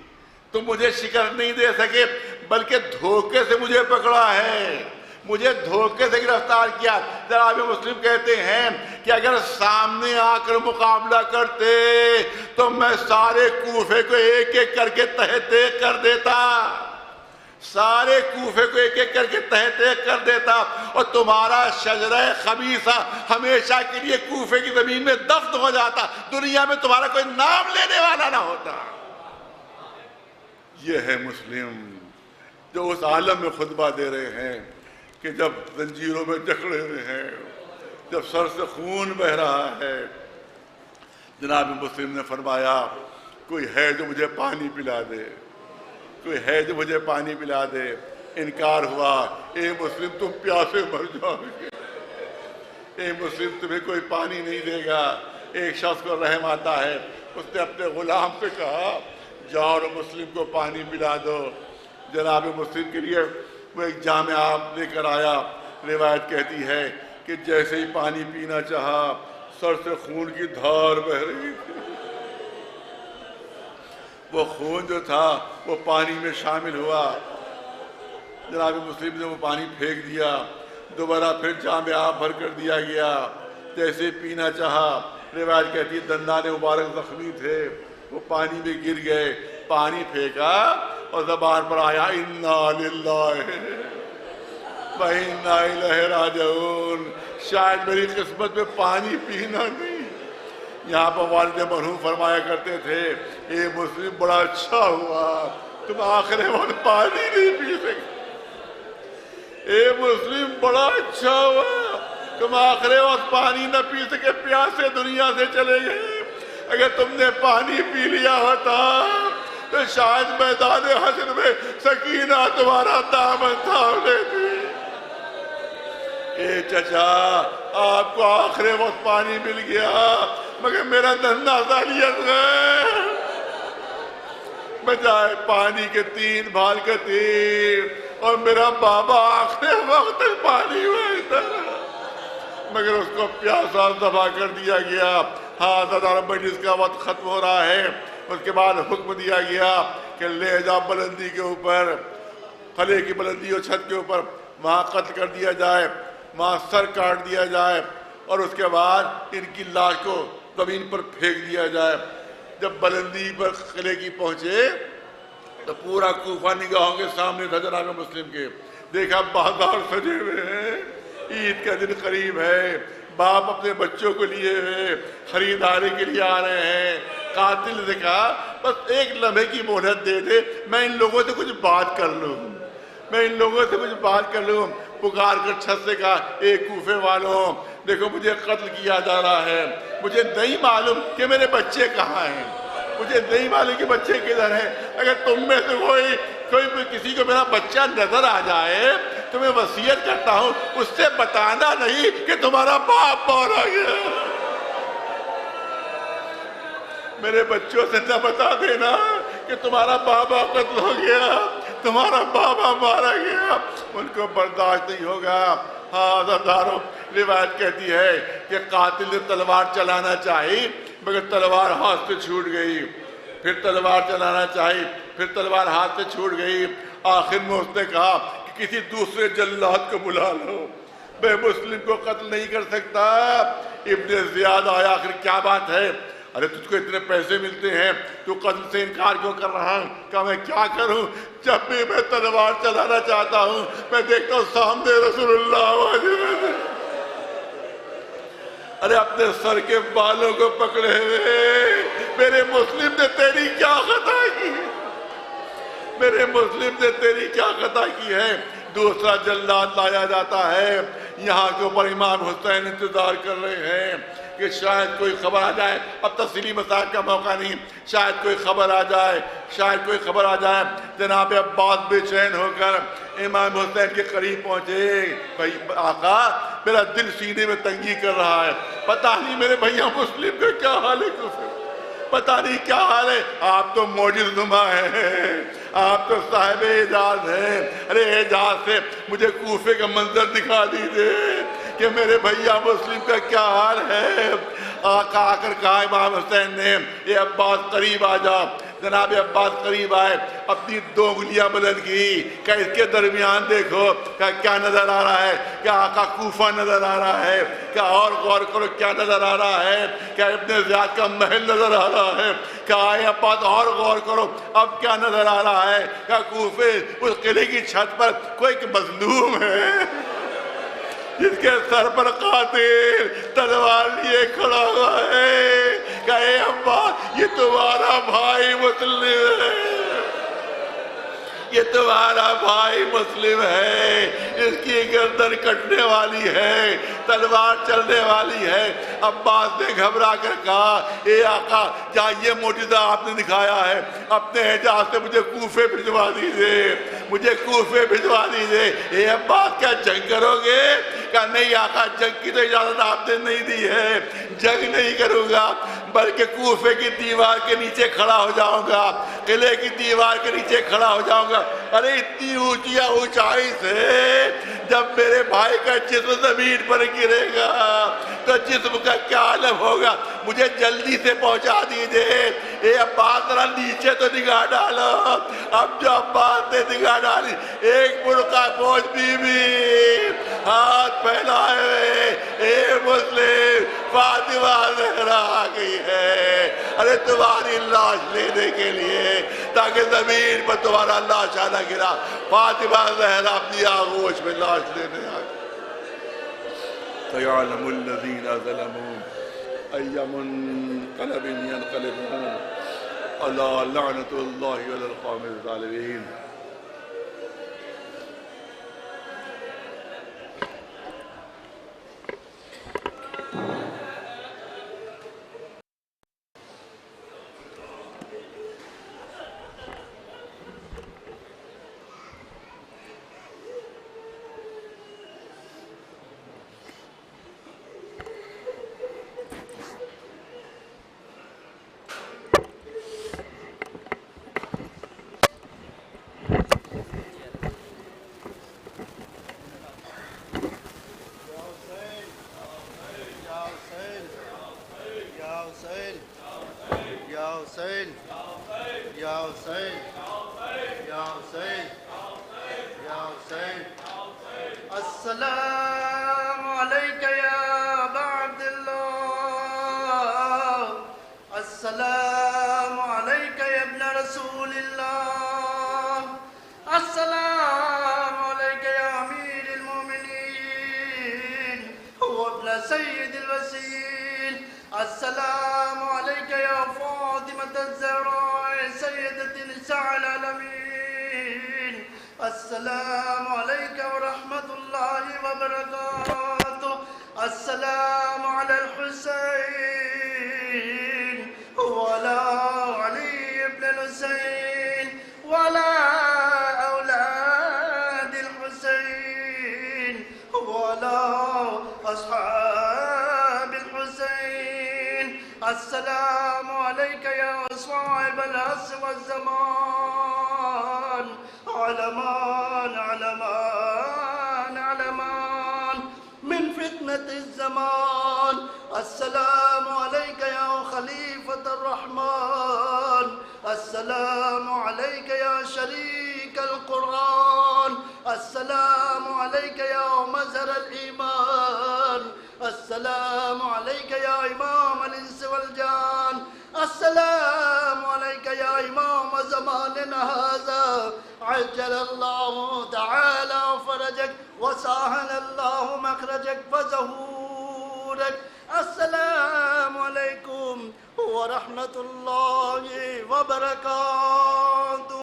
تم مجھے شکست نہیں دے سکے, بلکہ دھوکے سے مجھے پکڑا ہے, مجھے دھوکے سے گرفتار کیا. جناب مسلم کہتے ہیں کہ اگر سامنے آ کر مقابلہ کرتے تو میں سارے کوفے کو ایک ایک کر کے تہ تیغ کر دیتا, سارے کوفے کو ایک ایک کر کے تہ تیغ کر دیتا, اور تمہارا شجرہ خبیثہ ہمیشہ کے لیے کوفے کی زمین میں دفن ہو جاتا, دنیا میں تمہارا کوئی نام لینے والا نہ ہوتا. یہ ہے مسلم جو اس عالم میں خطبہ دے رہے ہیں کہ جب زنجیروں میں جکڑے ہوئے ہیں, جب سر سے خون بہ رہا ہے. جناب مسلم نے فرمایا کوئی ہے جو مجھے پانی پلا دے, کوئی ہے جو مجھے پانی پلا دے. انکار ہوا, اے مسلم تم پیاسے مر جاؤ گے, اے مسلم تمہیں کوئی پانی نہیں دے گا. ایک شخص کو رحم آتا ہے, اس نے اپنے غلام سے کہا جاؤ اور مسلم کو پانی پلا دو. جناب مسلم کے لیے وہ ایک جام آب لے کر آیا. روایت کہتی ہے کہ جیسے ہی پانی پینا چاہا سر سے خون کی دھار بہ رہی تھی. وہ خون جو تھا وہ پانی میں شامل ہوا. جناب مسلم نے وہ پانی پھینک دیا, دوبارہ پھر جام آب بھر کر دیا گیا. جیسے پینا چاہا, روایت کہتی ہے دندان مبارک زخمی تھے, وہ پانی میں گر گئے. پانی پھینکا اور زبان پر آیا انا للہ و انا الیہ راجعون. شاید میری قسمت میں پانی پینا نہیں. یہاں پر والد مرحوم فرمایا کرتے تھے اے مسلم بڑا اچھا ہوا تم آخر وقت پانی نہیں پی سکے. اے مسلم بڑا اچھا ہوا تم آخر وقت پانی نہ پی سکے, پیاسے دنیا سے چلے گئے. اگر تم نے پانی پی لیا ہوتا تو شاید میدان حشر میں سکینہ تمہارا دامن تھام لیتی. اے چچا آپ کو آخر وقت پانی مل گیا, مگر میرا دھندا ذالیت ہے, بجائے پانی کے 3 بھال کے تیر, اور میرا بابا آخر وقت تک پانی ہوئے مگر اس کو پیاسا دبا کر دیا گیا. ہاں زیادہ مجلس کا وقت ختم ہو رہا ہے. اس کے بعد حکم دیا گیا کہ لے جا بلندی کے اوپر, قلعے کی بلندی اور چھت کے اوپر, وہاں قتل کر دیا جائے, وہاں سر کاٹ دیا جائے, اور اس کے بعد ان کی لاش کو زمین پر پھینک دیا جائے. جب بلندی پر قلعے کی پہنچے تو پورا کوفہ نگاہوں کے سامنے تھا جناب مسلم کے. دیکھا بازار سجے ہوئے ہیں, عید کا دن قریب ہے, باپ اپنے بچوں کو لیے ہوئے خریداری کے لیے آ رہے ہیں. قاتل نے کہا بس ایک لمحے کی مہلت دے دے, میں ان لوگوں سے کچھ بات کر لوں, میں ان لوگوں سے کچھ بات کر لوں. پکار کر چھت سے کہا اے کوفے والوں دیکھو مجھے قتل کیا جا رہا ہے, مجھے نہیں معلوم کہ میرے بچے کہاں ہیں، مجھے نہیں معلوم کہ بچے کدھر ہیں۔ اگر تم میں سے کوئی کسی کو میرا بچہ نظر آ جائے تو میں وصیت کرتا ہوں اس سے بتانا نہیں کہ تمہارا باپ مارا گیا۔ میرے بچوں سے نہ بتا دینا کہ تمہارا بابا قتل ہو گیا، تمہارا بابا مارا گیا، ان کو برداشت نہیں ہوگا۔ ہاں عزیزانو، روایت کہتی ہے کہ قاتل نے تلوار چلانا چاہی مگر تلوار ہاتھ سے چھوٹ گئی، پھر تلوار چلانا چاہی پھر تلوار ہاتھ سے چھوٹ گئی۔ آخر میں اس نے کہا کہ کسی دوسرے جلاد کو بلا لو، میں مسلم کو قتل نہیں کر سکتا۔ ابن زیاد آیا، آخر کیا بات ہے؟ ارے تجھ کو اتنے پیسے ملتے ہیں تو قتل سے انکار کیوں کر رہا ہوں؟ کہا میں کیا کروں، جب بھی میں تلوار چلانا چاہتا ہوں میں دیکھتا ہوں سامنے رسول اللہ، ارے اپنے سر کے بالوں کو پکڑے ہوئے، میرے مسلم نے تیری کیا خطا کی، میرے مسلم نے تیری کیا خطا کی ہے؟ دوسرا جلاد لایا جاتا ہے، یہاں کے اوپر امام حسین انتظار کر رہے ہیں کہ شاید کوئی خبر آ جائے۔ اب تفصیلی مسائل کا موقع نہیں، شاید کوئی خبر آ جائے، شاید کوئی خبر آ جائے۔ جناب عباس بے چین ہو کر امام حسین کے قریب پہنچے، بھائی آقا میرا دل سینے میں تنگی کر رہا ہے، پتہ نہیں میرے بھیا مسلم کا کیا حال ہے، پتہ نہیں کیا حال ہے۔ آپ تو معجز نما ہیں، آپ تو صاحب اعجاز ہیں، ارے اعجاز سے مجھے کوفے کا منظر دکھا دیجیے کہ میرے بھیا مسلم کا کیا حال ہے۔ آقا آ کر کہا امام حسین نے، اے عباس قریب آ جا۔ جناب عباس قریب آئے، اپنی 2 انگلیاں بلند کی کہ اس کے درمیان دیکھو کہ کیا نظر آ رہا ہے، کیا آقا کوفہ نظر آ رہا ہے، کیا اور غور کرو کیا نظر آ رہا ہے، کیا ابن زیاد کا محل نظر آ رہا ہے، کیا آئے عباس اور غور کرو اب کیا نظر آ رہا ہے، کیا کوفے اس قلعے کی چھت پر کوئی مظلوم ہے جس کے سر پر قاتل تلوار لیے کھڑا ہوا ہے، کہ اے عباس یہ تمہارا بھائی مسلم ہے، یہ تمہارا بھائی مسلم ہے، اس کی گردن کٹنے والی ہے، تلوار چلنے والی ہے۔ عباس نے گھبرا کر کہا، اے آقا جہاں یہ معجزہ آپ نے دکھایا ہے اپنے اعجاز سے مجھے کوفے بھجوا دیجئے، مجھے کوفے بھجوا دیجئے۔ اے عباس کیا جنگ کرو گے؟ کہا نہیں آقا جنگ کی تو اجازت آپ نے نہیں دی ہے، جنگ نہیں کروں گا بلکہ کوفے کی دیوار کے نیچے کھڑا ہو جاؤں گا، قلعے کی دیوار کے نیچے کھڑا ہو جاؤں گا۔ ارے اتنی اونچائی سے جب میرے بھائی کا جسم زمین پر گرے گا تو جسم کا کیا عالم ہوگا، مجھے جلدی سے پہنچا دیجئے۔ اے عباس ذرا نیچے تو نگاہ ڈالو۔ اب جو عباس نے نگاہ ڈالی، ایک برقع پوش بی بی ہاتھ پھیلائے ہوئے، اے مسلم فاطمہ زہرا آ گئی ہے، ارے تمہاری لاش لینے کے لیے، تاکہ زمین پر تمہارا لاش نہ گرا۔ فاطمہ زہرا اپنی آغوش میں لاش لینے آ گئی۔ سَيَعْلَمُ الَّذِينَ ظَلَمُوا أَيَّ مُنقَلَبٍ يَنقَلِبُونَ أَلَا لَعْنَةُ اللَّهِ عَلَى الْقَوْمِ الظَّالِمِينَ۔ السلام علیک یا ابا عبداللہ، السلام علیک یا ابن رسول اللہ، السلام علیک یا امیر المومنین وابن سید الوسیل، السلام علیک یا فاطمة الزہراء سیدۃ نساء العالمین، السلام علیکم ورحمۃ اللہ وبرکاتہ، السلام علی الحسین السلام عليك يا صاحب العصر والزمان علمان علمان علمان من فتنة الزمان السلام عليك يا خليفة الرحمن السلام عليك يا شريك القرآن السلام عليك يا مزهر الإيمان السلام عليك يا إمام الإنس والجان السلام عليك يا إمام زماننا هذا عجل الله تعالى فرجك وسهل الله مخرجك وظهورك السلام عليكم ورحمة الله وبركاته.